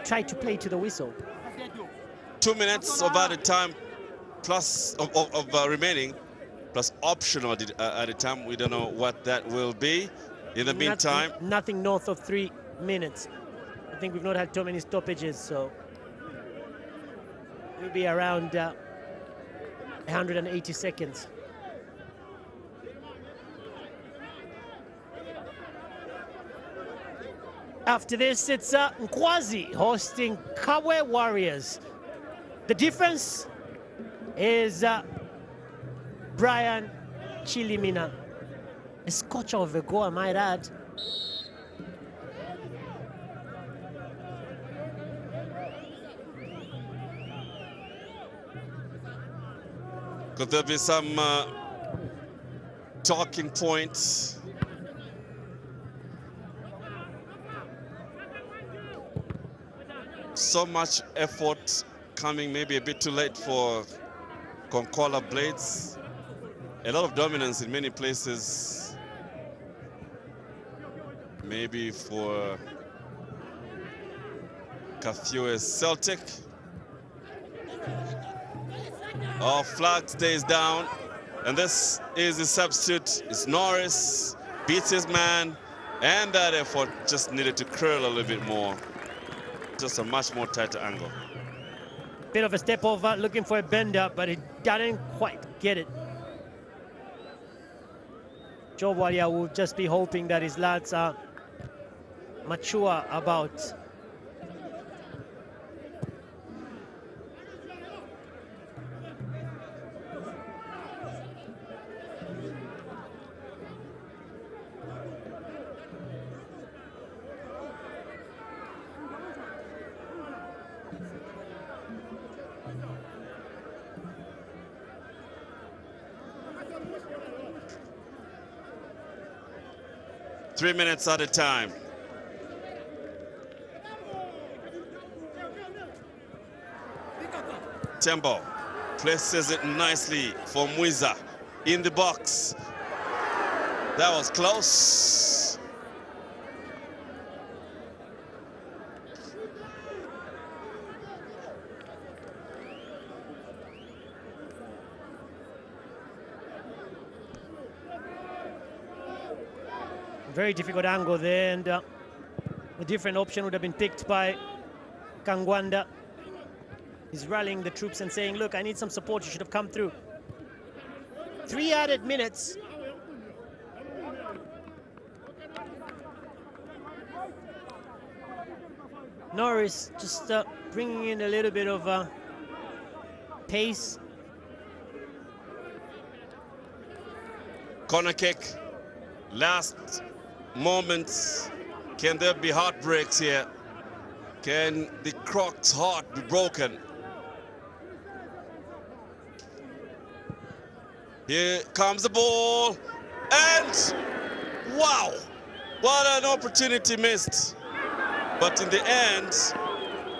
try to play to the whistle. 2 minutes of added time plus of remaining, plus optional at a time. We don't know what that will be. In the meantime, nothing north of 3 minutes. I think we've not had too many stoppages, so it'll be around 180 seconds. After this, it's Nkwazi hosting Kafue Warriors. The difference is Brian Chilimina. A scorcher of a goal, I might add. Could there be some talking points? So much effort coming maybe a bit too late for Konkola Blades. A lot of dominance in many places. Maybe for Kafue Celtic. Oh, flag stays down. And this is the substitute. It's Norris, beats his man. And that effort just needed to curl a little bit more. Just a much more tighter angle. Bit of a step over, looking for a bender, but he didn't quite get it. Joe Walia will just be hoping that his lads are mature about Three minutes at a time. Tembo places it nicely for Mwiza in the box. That was close. very difficult angle there, and a different option would have been picked by Kangwanda. He's rallying the troops and saying, look, I need some support, you should have come through. 3 added minutes. Norris just bringing in a little bit of pace. Corner kick, last moments. Can there be heartbreaks here? Can the Croc's heart be broken? Here comes the ball, and wow, what an opportunity missed. But in the end,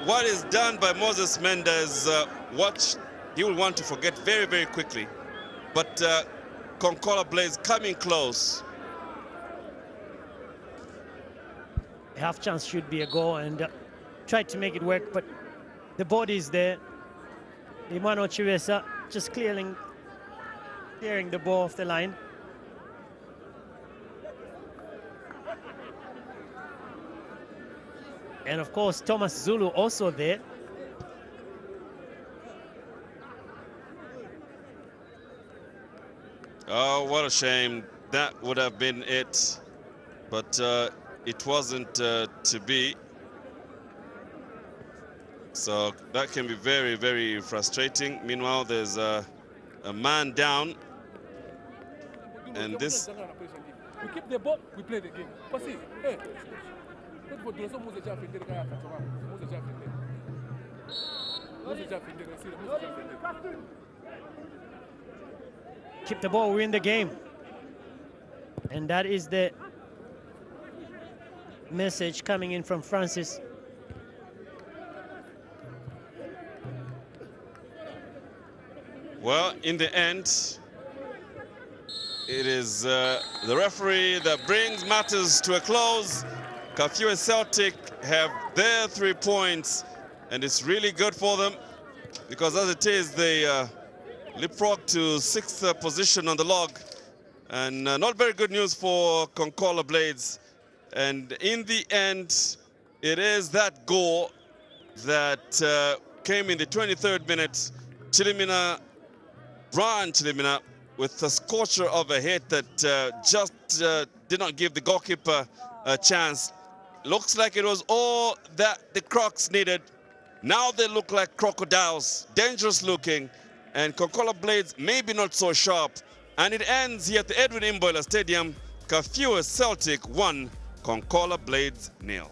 what is done by Moses Mendes, what he will want to forget very, very quickly. But Konkola Blades coming close. Half chance should be a goal, and tried to make it work, but the body is there. Imano Chivesa just clearing the ball off the line. And of course, Thomas Zulu also there. Oh, what a shame. That would have been it. But it wasn't to be. So that can be very, very frustrating. Meanwhile, there's a man down. And this... We keep the ball, we play the game. Keep the ball, win the game. And that is the message coming in from Francis. Well, in the end, it is the referee that brings matters to a close. Kafue Celtic have their 3 points, and it's really good for them because as it is, they leapfrog to 6th position on the log. And not very good news for Konkola Blades. And in the end, it is that goal that came in the 23rd minute. Brian Chilimina with a scorcher of a hit that just did not give the goalkeeper a chance. Looks like it was all that the Crocs needed. Now they look like crocodiles, dangerous looking, and Konkola Blades maybe not so sharp. And it ends here at the Edwin Imboila Stadium. Kafue Celtic 1, Konkola Blades 0.